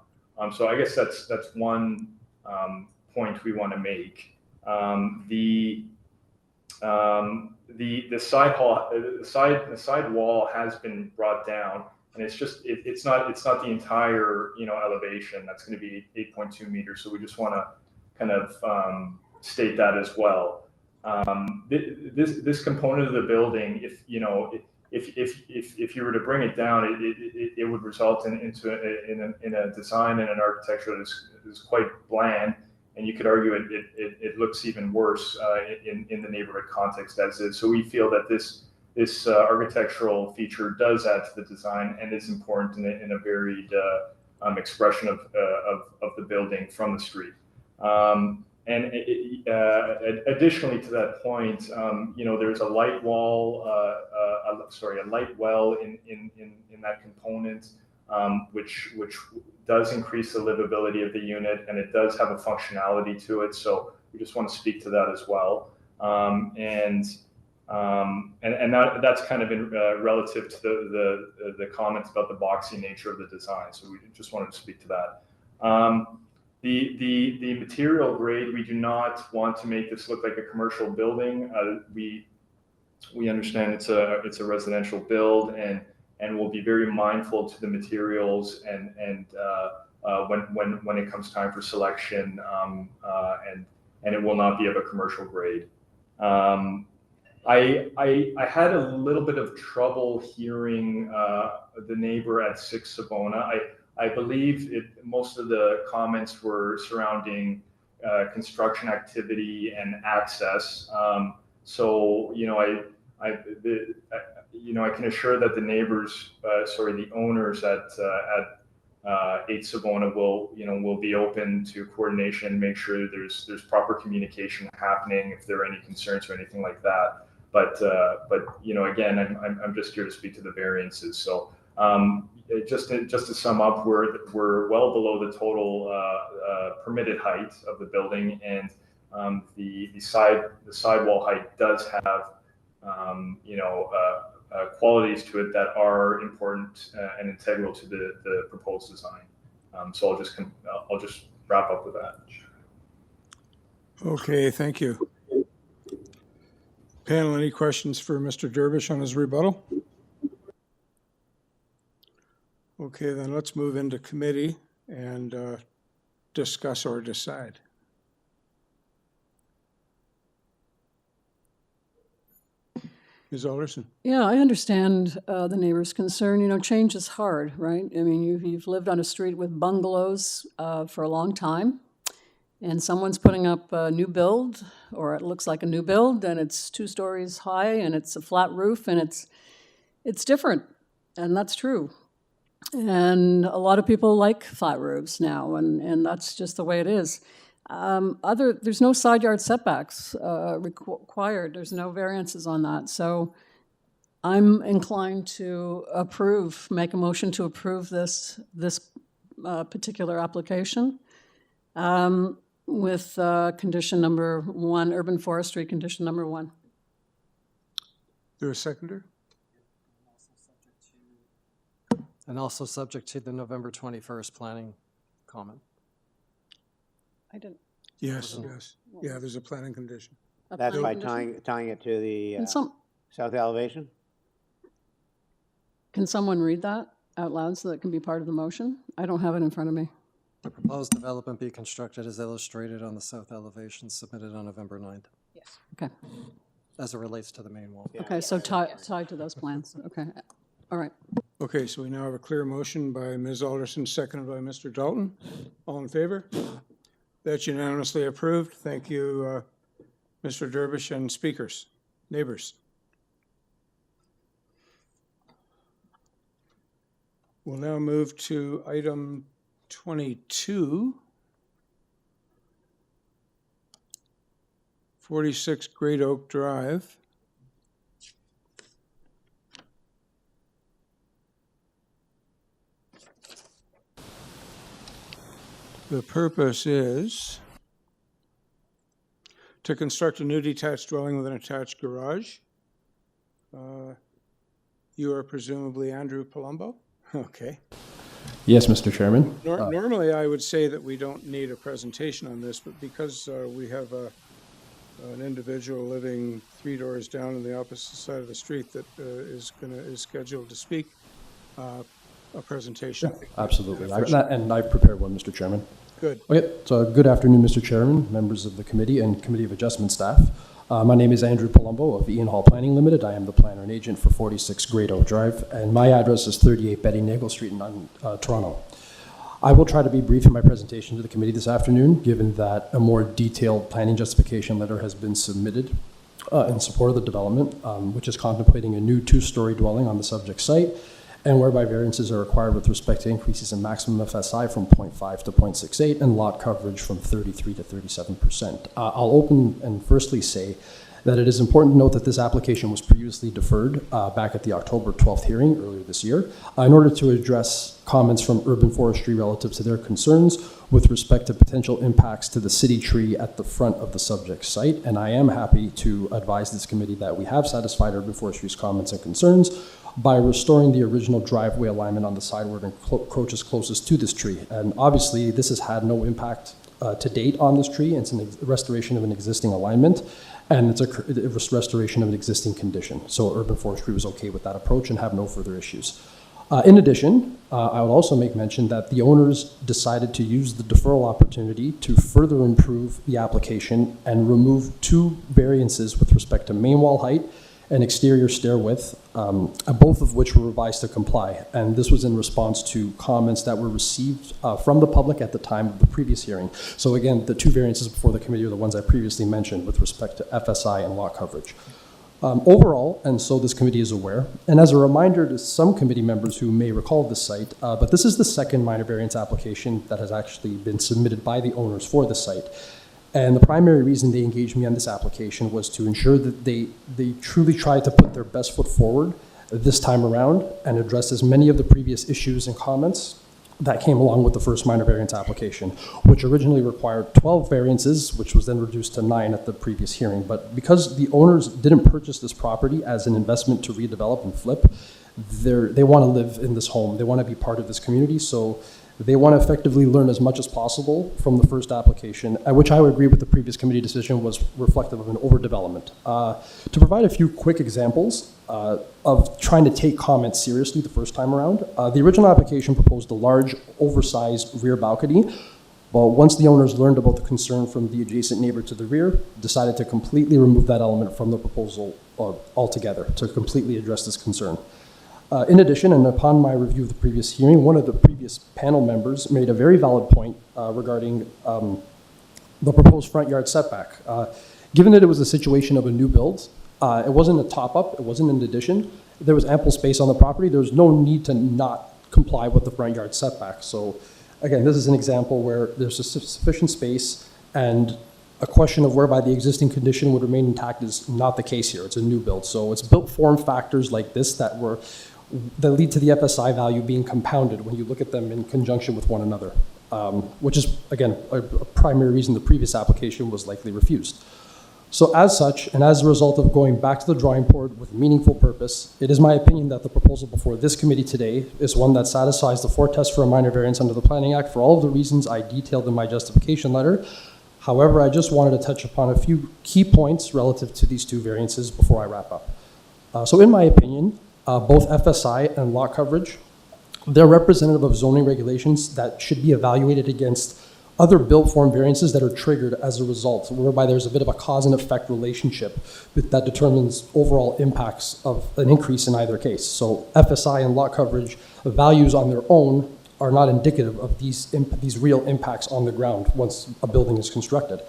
So I guess that's one point we want to make. The side wall has been brought down, and it's not the entire elevation. That's going to be 8.2 meters. So we just want to kind of state that as well. This component of the building, if you were to bring it down, it would result in a design and an architecture that is quite bland, and you could argue it looks even worse in the neighborhood context as is. So we feel that this architectural feature does add to the design and is important in a varied expression of the building from the street. And additionally to that point, there's a light wall, a light well in that component, which does increase the livability of the unit, and it does have a functionality to it. So we just want to speak to that as well. And that's kind of in relative to the comments about the boxy nature of the design. So we just wanted to speak to that. The material grade, we do not want to make this look like a commercial building. We understand it's a residential build, and we'll be very mindful to the materials and when it comes time for selection, and it will not be of a commercial grade. I had a little bit of trouble hearing the neighbor at 6 Savona. I believe most of the comments were surrounding construction activity and access. So I can assure that the neighbors, the owners at 8 Savona will be open to coordination and make sure there's proper communication happening if there are any concerns or anything like that. But again, I'm just here to speak to the variances. So just to sum up, we're well below the total permitted height of the building, and the sidewall height does have qualities to it that are important and integral to the proposed design. So I'll just wrap up with that. Okay, thank you. Panel, any questions for Mr. Dervish on his rebuttal? Okay, then let's move into committee and discuss or decide. Ms. Alderson. Yeah, I understand the neighbor's concern. Change is hard, right? I mean, you've lived on a street with bungalows for a long time, and someone's putting up a new build, or it looks like a new build, and it's 2 stories high, and it's a flat roof, and it's different, and that's true. And a lot of people like flat roofs now, and that's just the way it is. There's no side yard setbacks required. There's no variances on that. So I'm inclined to make a motion to approve this particular application with condition number 1, urban forestry condition number 1. There a seconder? And also subject to the November 21st planning comment. I didn't. Yes. Yeah, there's a planning condition. That's by tying it to the south elevation? Can someone read that out loud so that it can be part of the motion? I don't have it in front of me. The proposed development be constructed as illustrated on the south elevation submitted on November 9th. Yes. Okay. As it relates to the main wall. Yeah. Okay, so tied to those plans. Okay. All right. Okay, so we now have a clear motion by Ms. Alderson, seconded by Mr. Dalton. All in favor? That's unanimously approved. Thank you, Mr. Dervish, and speakers, neighbors. We'll now move to item 22, 46 Great Oak Drive. The purpose is to construct a new detached dwelling with an attached garage. You are presumably Andrew Palumbo? Okay. Yes, Mr. Chairman. Normally, I would say that we don't need a presentation on this, but because we have an individual living 3 doors down on the opposite side of the street that is scheduled to speak, a presentation. Absolutely. And I've prepared one, Mr. Chairman. Good. Okay, so good afternoon, Mr. Chairman, members of the committee and Committee of Adjustment staff. My name is Andrew Palumbo of Ian Hall Planning Limited. I am the planner and agent for 46 Great Oak Drive, and my address is 38 Betty Nagle Street in Toronto. I will try to be brief in my presentation to the committee this afternoon, given that a more detailed planning justification letter has been submitted in support of the development, which is contemplating a new 2-story dwelling on the subject site, and whereby variances are required with respect to increases in maximum FSI from 0.5 to 0.68 and lot coverage from 33 to 37%. I'll open and firstly say that it is important to note that this application was previously deferred back at the October 12th hearing earlier this year in order to address comments from Urban Forestry relative to their concerns with respect to potential impacts to the city tree at the front of the subject site. And I am happy to advise this committee that we have satisfied Urban Forestry's comments and concerns by restoring the original driveway alignment on the side where it encroaches closest to this tree. And obviously, this has had no impact to date on this tree. It's a restoration of an existing alignment, and it's a restoration of an existing condition. So Urban Forestry was okay with that approach and have no further issues. In addition, I would also make mention that the owners decided to use the deferral opportunity to further improve the application and remove 2 variances with respect to main wall height and exterior stair width, both of which were revised to comply. And this was in response to comments that were received from the public at the time of the previous hearing. So again, the 2 variances before the committee are the ones I previously mentioned with respect to FSI and lot coverage. Overall, and so this committee is aware, and as a reminder to some committee members who may recall this site, but this is the second minor variance application that has actually been submitted by the owners for the site. And the primary reason they engaged me on this application was to ensure that they truly tried to put their best foot forward this time around and address as many of the previous issues and comments that came along with the first minor variance application, which originally required 12 variances, which was then reduced to 9 at the previous hearing. But because the owners didn't purchase this property as an investment to redevelop and flip, they want to live in this home. They want to be part of this community. So they want to effectively learn as much as possible from the first application, which I would agree with the previous committee decision was reflective of an overdevelopment. To provide a few quick examples of trying to take comments seriously the first time around, the original application proposed a large, oversized rear balcony, but once the owners learned about the concern from the adjacent neighbor to the rear, decided to completely remove that element from the proposal altogether to completely address this concern. In addition, and upon my review of the previous hearing, one of the previous panel members made a very valid point regarding the proposed front yard setback. Given that it was a situation of a new build, it wasn't a top-up, it wasn't an addition, there was ample space on the property, there was no need to not comply with the front yard setback. So again, this is an example where there's a sufficient space, and a question of whereby the existing condition would remain intact is not the case here. It's a new build. So it's built form factors like this that lead to the FSI value being compounded when you look at them in conjunction with one another, which is, again, a primary reason the previous application was likely refused. So as such, and as a result of going back to the drawing board with meaningful purpose, it is my opinion that the proposal before this committee today is one that satisfies the 4 tests for a minor variance under the Planning Act for all of the reasons I detailed in my justification letter. However, I just wanted to touch upon a few key points relative to these 2 variances before I wrap up. So in my opinion, both FSI and lot coverage, they're representative of zoning regulations that should be evaluated against other built form variances that are triggered as a result, whereby there's a bit of a cause and effect relationship that determines overall impacts of an increase in either case. So FSI and lot coverage values on their own are not indicative of these real impacts on the ground once a building is constructed.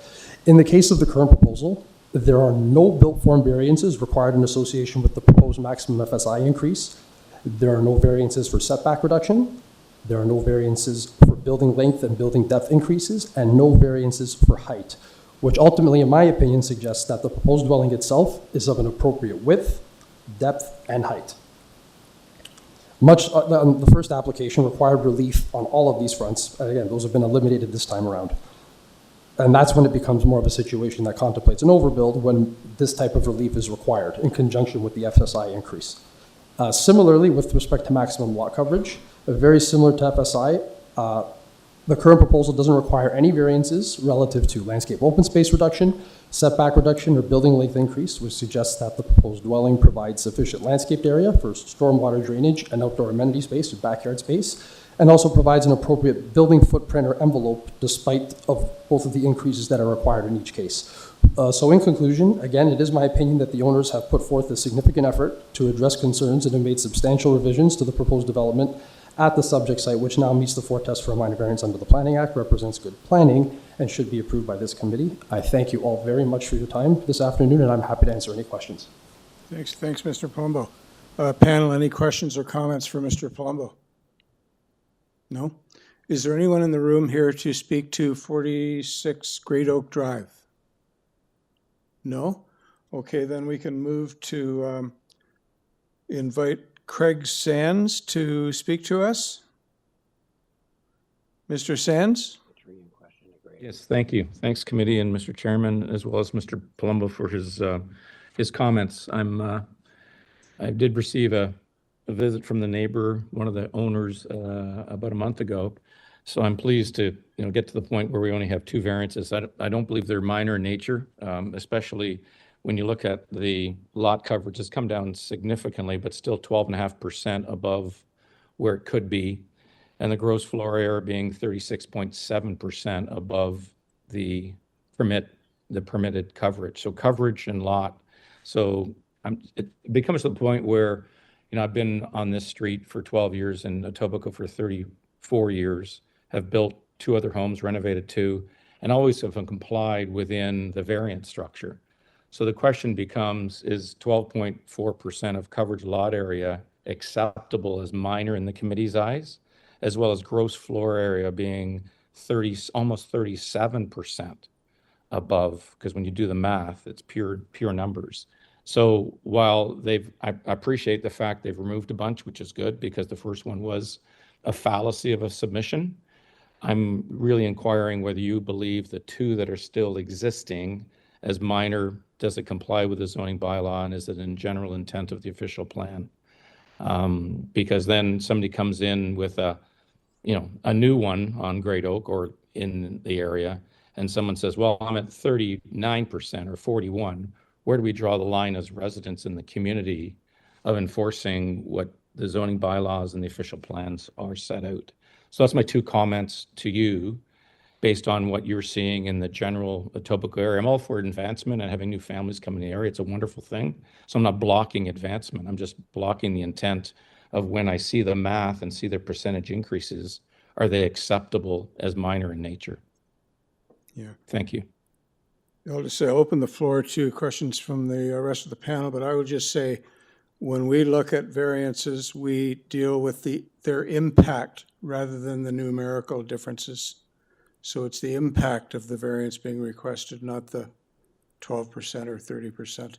In the case of the current proposal, there are no built form variances required in association with the proposed maximum FSI increase. There are no variances for setback reduction. There are no variances for building length and building depth increases, and no variances for height, which ultimately, in my opinion, suggests that the proposed dwelling itself is of an appropriate width, depth, and height. The first application required relief on all of these fronts. And again, those have been eliminated this time around. And that's when it becomes more of a situation that contemplates an overbuild when this type of relief is required in conjunction with the FSI increase. Similarly, with respect to maximum lot coverage, very similar to FSI, the current proposal doesn't require any variances relative to landscape open space reduction, setback reduction, or building length increase, which suggests that the proposed dwelling provides sufficient landscaped area for stormwater drainage and outdoor amenity space or backyard space, and also provides an appropriate building footprint or envelope despite of both of the increases that are required in each case. So in conclusion, again, it is my opinion that the owners have put forth a significant effort to address concerns and have made substantial revisions to the proposed development at the subject site, which now meets the 4 tests for a minor variance under the Planning Act, represents good planning, and should be approved by this committee. I thank you all very much for your time this afternoon, and I'm happy to answer any questions. Thanks, Mr. Palumbo. Panel, any questions or comments for Mr. Palumbo? No? Is there anyone in the room here to speak to 46 Great Oak Drive? No? Okay, then we can move to invite Craig Sands to speak to us. Mr. Sands? Yes, thank you. Thanks, committee and Mr. Chairman, as well as Mr. Palumbo for his comments. I did receive a visit from the neighbor, one of the owners, about a month ago. So I'm pleased to get to the point where we only have 2 variances. I don't believe they're minor in nature, especially when you look at the lot coverage. Has come down significantly, but still 12.5% above where it could be. And the gross floor area being 36.7% above the permitted coverage. So coverage and lot. So it becomes to the point where, I've been on this street for 12 years and Etobicoke for 34 years, have built 2 other homes, renovated 2, and always have complied within the variance structure. So the question becomes, is 12.4% of coverage lot area acceptable as minor in the committee's eyes, as well as gross floor area being almost 37% above, because when you do the math, it's pure numbers. So while I appreciate the fact they've removed a bunch, which is good, because the first one was a fallacy of a submission, I'm really inquiring whether you believe the 2 that are still existing as minor, does it comply with the zoning bylaw, and is it in general intent of the official plan? Because then somebody comes in with a new one on Great Oak or in the area, and someone says, well, I'm at 39% or 41. Where do we draw the line as residents in the community of enforcing what the zoning bylaws and the official plans are set out? So that's my 2 comments to you based on what you're seeing in the general Etobicoke area. I'm all for advancement and having new families come in the area. It's a wonderful thing. So I'm not blocking advancement. I'm just blocking the intent of when I see the math and see the percentage increases, are they acceptable as minor in nature? Yeah. Thank you. I'll just say, I'll open the floor to questions from the rest of the panel, but I would just say, when we look at variances, we deal with their impact rather than the numerical differences. So it's the impact of the variance being requested, not the 12% or 30%.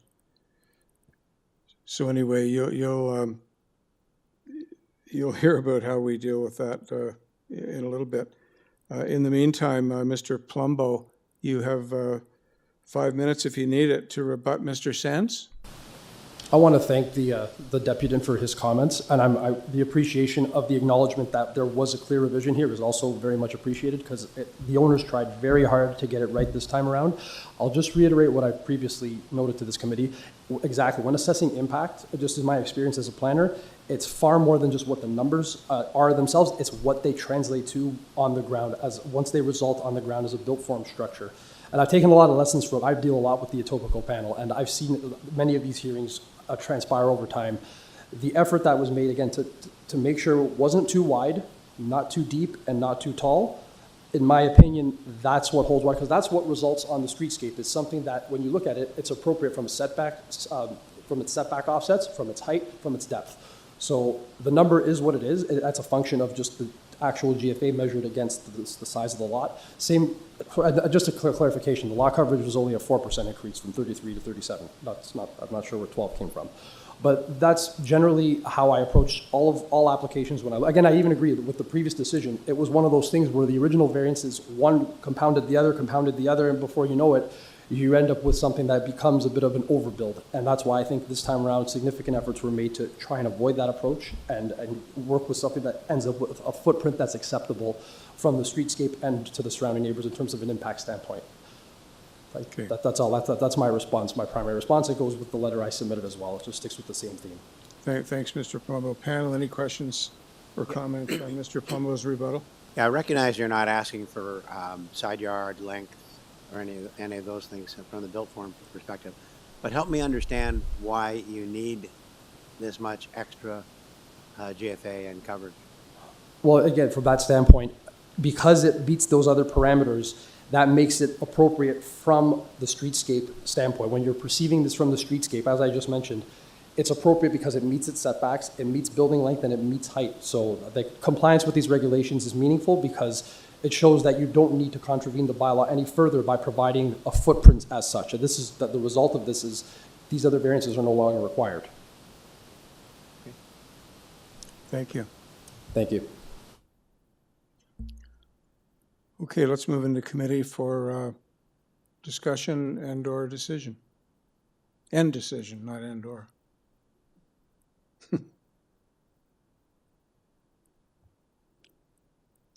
So anyway, you'll hear about how we deal with that in a little bit. In the meantime, Mr. Palumbo, you have 5 minutes if you need it to rebut Mr. Sands. I want to thank the deputant for his comments, and the appreciation of the acknowledgement that there was a clear revision here is also very much appreciated, because the owners tried very hard to get it right this time around. I'll just reiterate what I previously noted to this committee. Exactly, when assessing impact, just in my experience as a planner, it's far more than just what the numbers are themselves. It's what they translate to on the ground, once they result on the ground as a built form structure. And I've taken a lot of lessons from, I deal a lot with the Etobicoke panel, and I've seen many of these hearings transpire over time. The effort that was made, again, to make sure it wasn't too wide, not too deep, and not too tall, in my opinion, that's what holds water, because that's what results on the streetscape. It's something that, when you look at it, it's appropriate from setback, from its setback offsets, from its height, from its depth. So the number is what it is. That's a function of just the actual GFA measured against the size of the lot. Same, just a clear clarification, the lot coverage was only a 4% increase from 33 to 37. I'm not sure where 12 came from. But that's generally how I approach all applications when again, I even agree with the previous decision. It was one of those things where the original variances, one compounded the other, and before you know it, you end up with something that becomes a bit of an overbuild. And that's why I think this time around, significant efforts were made to try and avoid that approach and work with something that ends up with a footprint that's acceptable from the streetscape and to the surrounding neighbors in terms of an impact standpoint. Okay. That's all. That's my response, my primary response. It goes with the letter I submitted as well. It just sticks with the same theme. Thanks, Mr. Palumbo. Panel, any questions or comments on Mr. Palumbo's rebuttal? Yeah, I recognize you're not asking for side yard length or any of those things from the built form perspective, but help me understand why you need this much extra GFA and coverage. Well, again, from that standpoint, because it meets those other parameters, that makes it appropriate from the streetscape standpoint. When you're perceiving this from the streetscape, as I just mentioned, it's appropriate because it meets its setbacks, it meets building length, and it meets height. So the compliance with these regulations is meaningful because it shows that you don't need to contravene the bylaw any further by providing a footprint as such. And this is that the result of this is these other variances are no longer required. Thank you. Thank you. Okay, let's move into committee for discussion and/or decision. And decision, not and/or.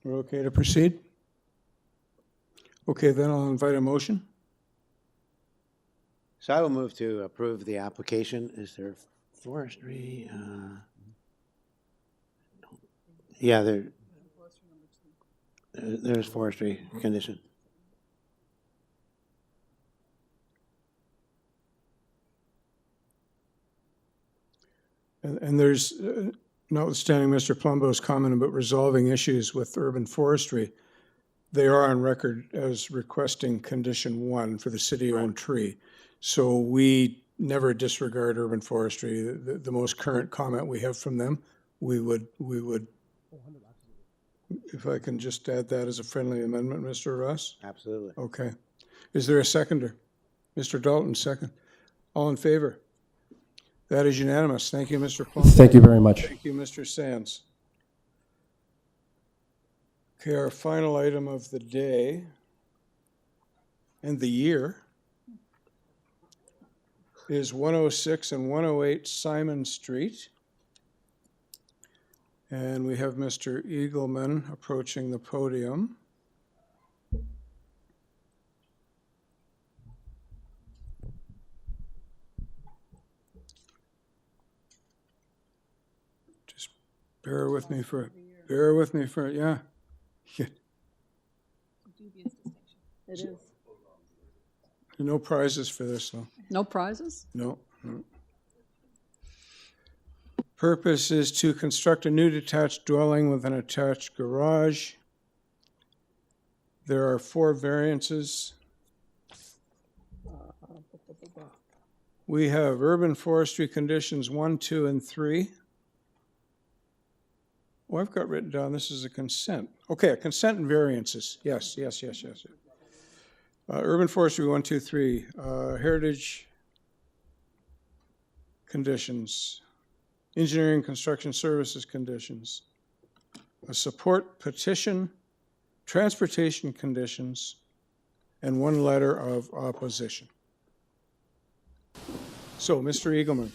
We're okay to proceed? Okay, then I'll invite a motion. So I will move to approve the application. Is there forestry? Yeah, there's forestry condition. And there's, notwithstanding Mr. Palumbo's comment about resolving issues with urban forestry, they are on record as requesting condition 1 for the city-owned tree. So we never disregard urban forestry. The most current comment we have from them, we would, if I can just add that as a friendly amendment, Mr. Ross? Absolutely. Okay. Is there a seconder? Mr. Dalton, second. All in favor? That is unanimous. Thank you, Mr. Palumbo. Thank you very much. Thank you, Mr. Sands. Okay, our final item of the day and the year is 106 and 108 Simon Street. And we have Mr. Eagleman approaching the podium. Just bear with me for, yeah. It is. No prizes for this, though. No prizes? No. Purpose is to construct a new detached dwelling with an attached garage. There are 4 variances. We have urban forestry conditions 1, 2, and 3. Oh, I've got written down this is a consent. Okay, a consent and variances. Yes. Urban forestry 1, 2, 3. Heritage conditions. Engineering construction services conditions. A support petition, transportation conditions, and 1 letter of opposition. So, Mr. Eagleman,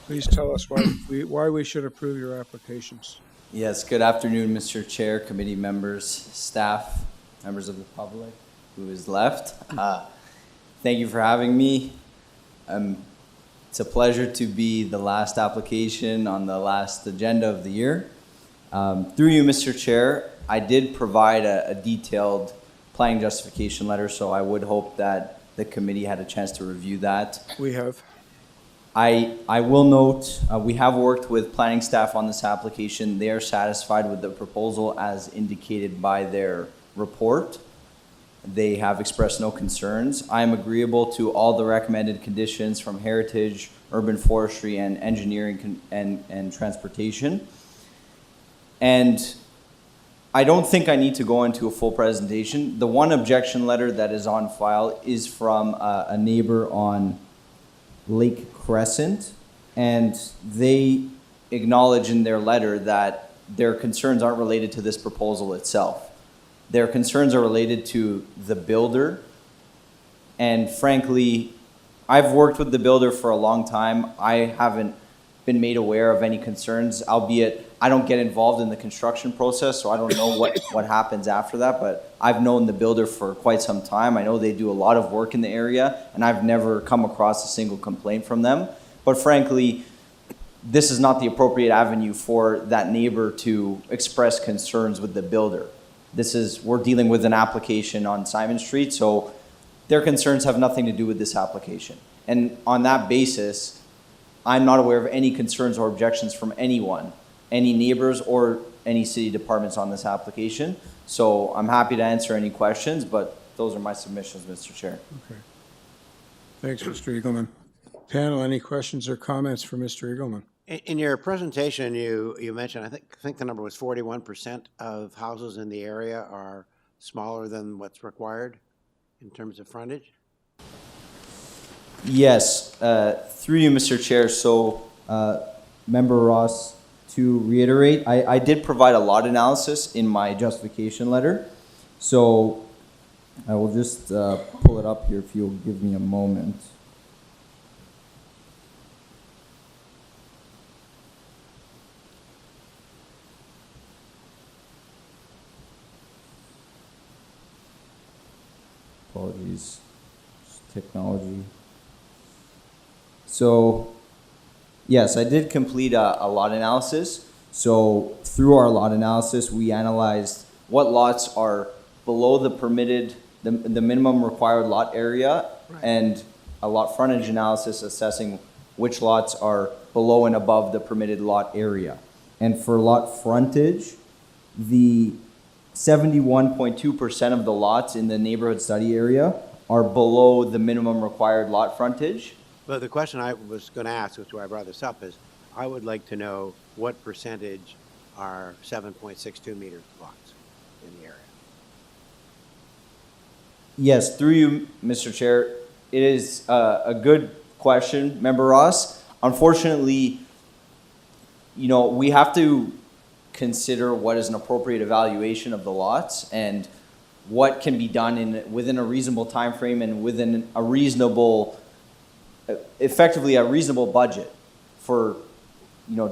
please tell us why we should approve your applications. Yes, good afternoon, Mr. Chair, committee members, staff, members of the public who is left. Thank you for having me. It's a pleasure to be the last application on the last agenda of the year. Through you, Mr. Chair, I did provide a detailed planning justification letter, so I would hope that the committee had a chance to review that. We have. I will note, we have worked with planning staff on this application. They are satisfied with the proposal as indicated by their report. They have expressed no concerns. I am agreeable to all the recommended conditions from heritage, urban forestry, and engineering and transportation. And I don't think I need to go into a full presentation. The one objection letter that is on file is from a neighbor on Lake Crescent, and they acknowledge in their letter that their concerns aren't related to this proposal itself. Their concerns are related to the builder, and frankly, I've worked with the builder for a long time. I haven't been made aware of any concerns, albeit I don't get involved in the construction process, so I don't know what happens after that, but I've known the builder for quite some time. I know they do a lot of work in the area, and I've never come across a single complaint from them. But frankly, this is not the appropriate avenue for that neighbor to express concerns with the builder. We're dealing with an application on Simon Street, so their concerns have nothing to do with this application. And on that basis, I'm not aware of any concerns or objections from anyone, any neighbors or any city departments on this application. So I'm happy to answer any questions, but those are my submissions, Mr. Chair. Okay. Thanks, Mr. Eagleman. Panel, any questions or comments for Mr. Eagleman? In your presentation, you mentioned, I think the number was 41% of houses in the area are smaller than what's required in terms of frontage? Yes, through you, Mr. Chair. So, Member Ross, to reiterate, I did provide a lot analysis in my justification letter. So, I will just pull it up here if you'll give me a moment. Apologies, technology. So, yes, I did complete a lot analysis. So, through our lot analysis, we analyzed what lots are below the permitted, the minimum required lot area, and a lot frontage analysis assessing which lots are below and above the permitted lot area. And for lot frontage, the 71.2% of the lots in the neighborhood study area are below the minimum required lot frontage. But the question I was going to ask, which is why I brought this up, is I would like to know what percentage are 7.62 meter lots in the area. Yes, through you, Mr. Chair. It is a good question, Member Ross. Unfortunately, we have to consider what is an appropriate evaluation of the lots and what can be done within a reasonable time frame and within a reasonable, effectively a reasonable budget for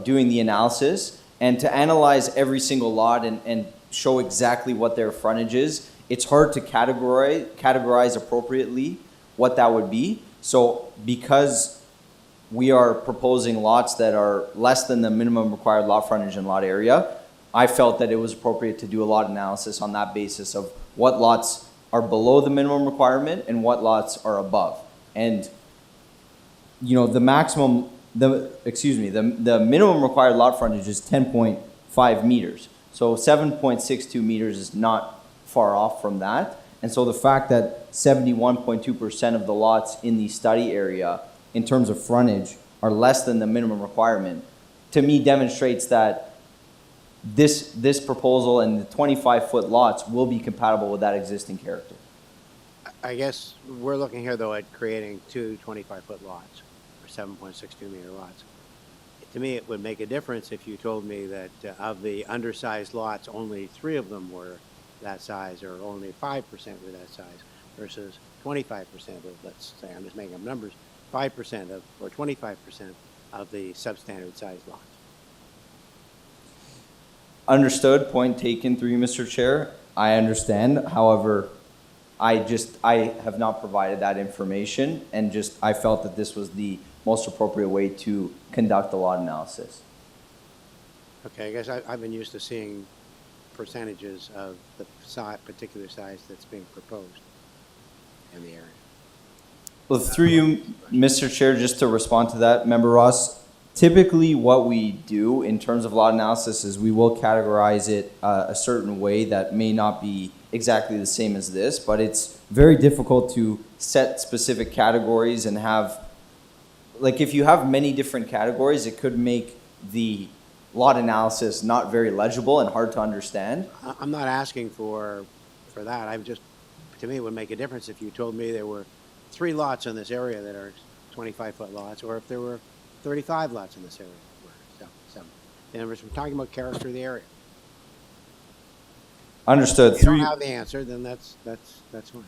doing the analysis. And to analyze every single lot and show exactly what their frontage is, it's hard to categorize appropriately what that would be. So because we are proposing lots that are less than the minimum required lot frontage and lot area, I felt that it was appropriate to do a lot analysis on that basis of what lots are below the minimum requirement and what lots are above. And the minimum required lot frontage is 10.5 meters. So 7.62 meters is not far off from that. And so the fact that 71.2% of the lots in the study area in terms of frontage are less than the minimum requirement, to me demonstrates that this proposal and the 25-foot lots will be compatible with that existing character. I guess we're looking here, though, at creating two 25-foot lots, or 7.62 meter lots. To me, it would make a difference if you told me that of the undersized lots, only 3 of them were that size, or only 5% were that size, versus 25% of, let's say, I'm just making up numbers, 5% of, or 25% of the substandard size lots. Understood. Point taken through you, Mr. Chair. I understand. However, I have not provided that information, and I felt that this was the most appropriate way to conduct a lot analysis. Okay, I guess I've been used to seeing percentages of the particular size that's being proposed in the area. Well, through you, Mr. Chair, just to respond to that, Member Ross, typically what we do in terms of lot analysis is we will categorize it a certain way that may not be exactly the same as this, but it's very difficult to set specific categories and have, if you have many different categories, it could make the lot analysis not very legible and hard to understand. I'm not asking for that. To me, it would make a difference if you told me there were 3 lots in this area that are 25-foot lots, or if there were 35 lots in this area. And we're talking about character of the area. Understood. If you don't have the answer, then that's fine.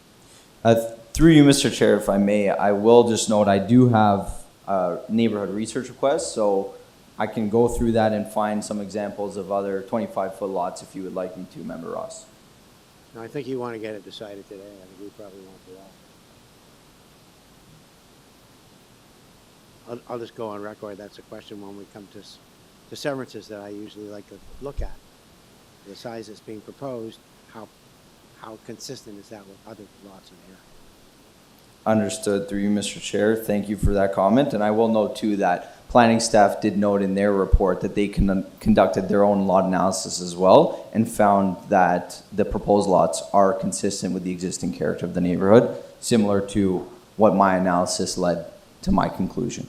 Through you, Mr. Chair, if I may, I will just note I do have a neighborhood research request, so I can go through that and find some examples of other 25-foot lots if you would like me to, Member Ross. No, I think you want to get it decided today. I think we probably want to do that. I'll just go on record. That's a question when we come to severances that I usually like to look at. The size that's being proposed, how consistent is that with other lots in here? Understood. Through you, Mr. Chair. Thank you for that comment. And I will note too that planning staff did note in their report that they conducted their own lot analysis as well and found that the proposed lots are consistent with the existing character of the neighborhood, similar to what my analysis led to my conclusion.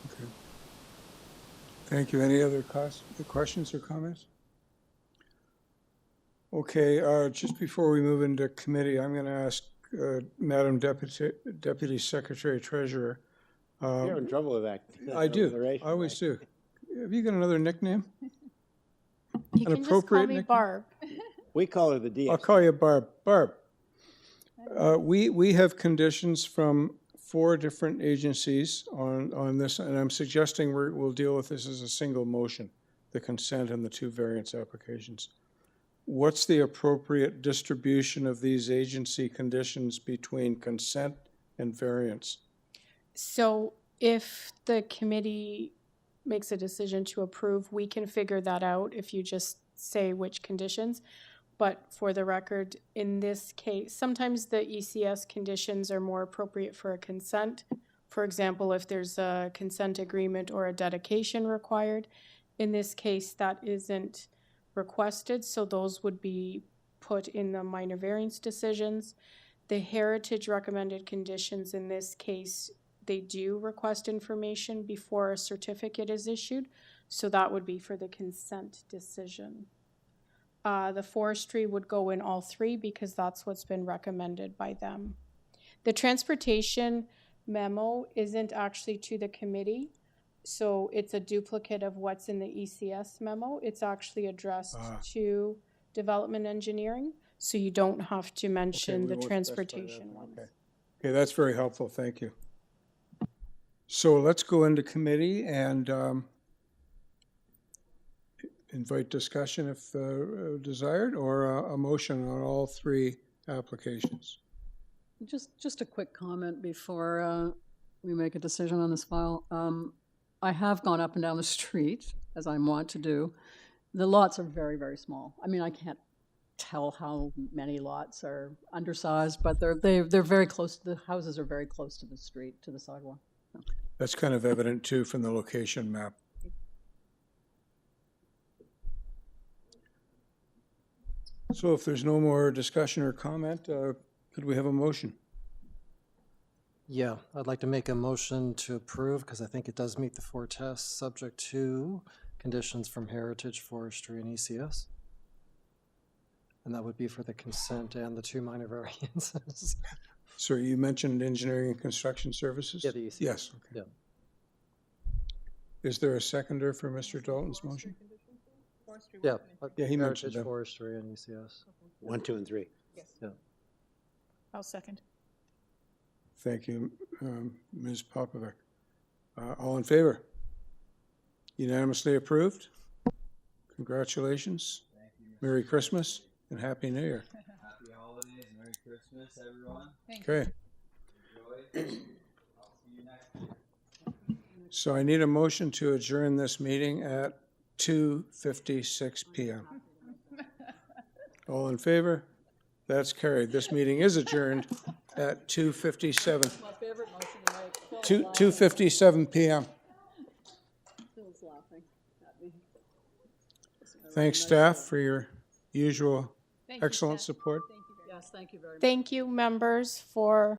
Okay. Thank you. Any other questions or comments? Okay, just before we move into committee, I'm going to ask Madam Deputy Secretary Treasurer. You're in trouble with that. I do. I always do. Have you got another nickname? You can just call me Barb. We call her the DS. I'll call you Barb. Barb. We have conditions from 4 different agencies on this, and I'm suggesting we'll deal with this as a single motion, the consent and the 2 variance applications. What's the appropriate distribution of these agency conditions between consent and variance? So if the committee makes a decision to approve, we can figure that out if you just say which conditions. But for the record, in this case, sometimes the ECS conditions are more appropriate for a consent. For example, if there's a consent agreement or a dedication required. In this case, that isn't requested, so those would be put in the minor variance decisions. The heritage recommended conditions in this case, they do request information before a certificate is issued, so that would be for the consent decision. The forestry would go in all 3 because that's what's been recommended by them. The transportation memo isn't actually to the committee, so it's a duplicate of what's in the ECS memo. It's actually addressed to development engineering, so you don't have to mention the transportation ones. Okay, that's very helpful. Thank you. So let's go into committee and invite discussion if desired, or a motion on all 3 applications. Just a quick comment before we make a decision on this file. I have gone up and down the street, as I want to do. The lots are very, very small. I mean, I can't tell how many lots are undersized, but they're very close. The houses are very close to the street, to the sidewalk. That's kind of evident too from the location map. So if there's no more discussion or comment, could we have a motion? Yeah, I'd like to make a motion to approve because I think it does meet the 4 tests, subject to conditions from Heritage, Forestry, and ECS. And that would be for the consent and the 2 minor variances. So you mentioned engineering and construction services? Yeah, the ECS. Yes. Okay. Yeah. Is there a seconder for Mr. Dalton's motion? Yeah, he mentioned Heritage, them. Forestry, and ECS. 1, 2, and 3. Yes. Yeah. I'll second. Thank you, Ms. Popovic. All in favor? Unanimously approved. Congratulations. Thank you. Merry Christmas and Happy New Year. Happy holidays, Merry Christmas, everyone. Okay. Enjoy. I'll see you next year. So I need a motion to adjourn this meeting at 2:56 p.m. All in favor? That's carried. This meeting is adjourned at 2:57. My favorite motion to make. 2:57 p.m. Phil's laughing at me. Thanks, staff, for your usual Thank you, excellent staff. support. Yes, thank you very much. Thank you, members, for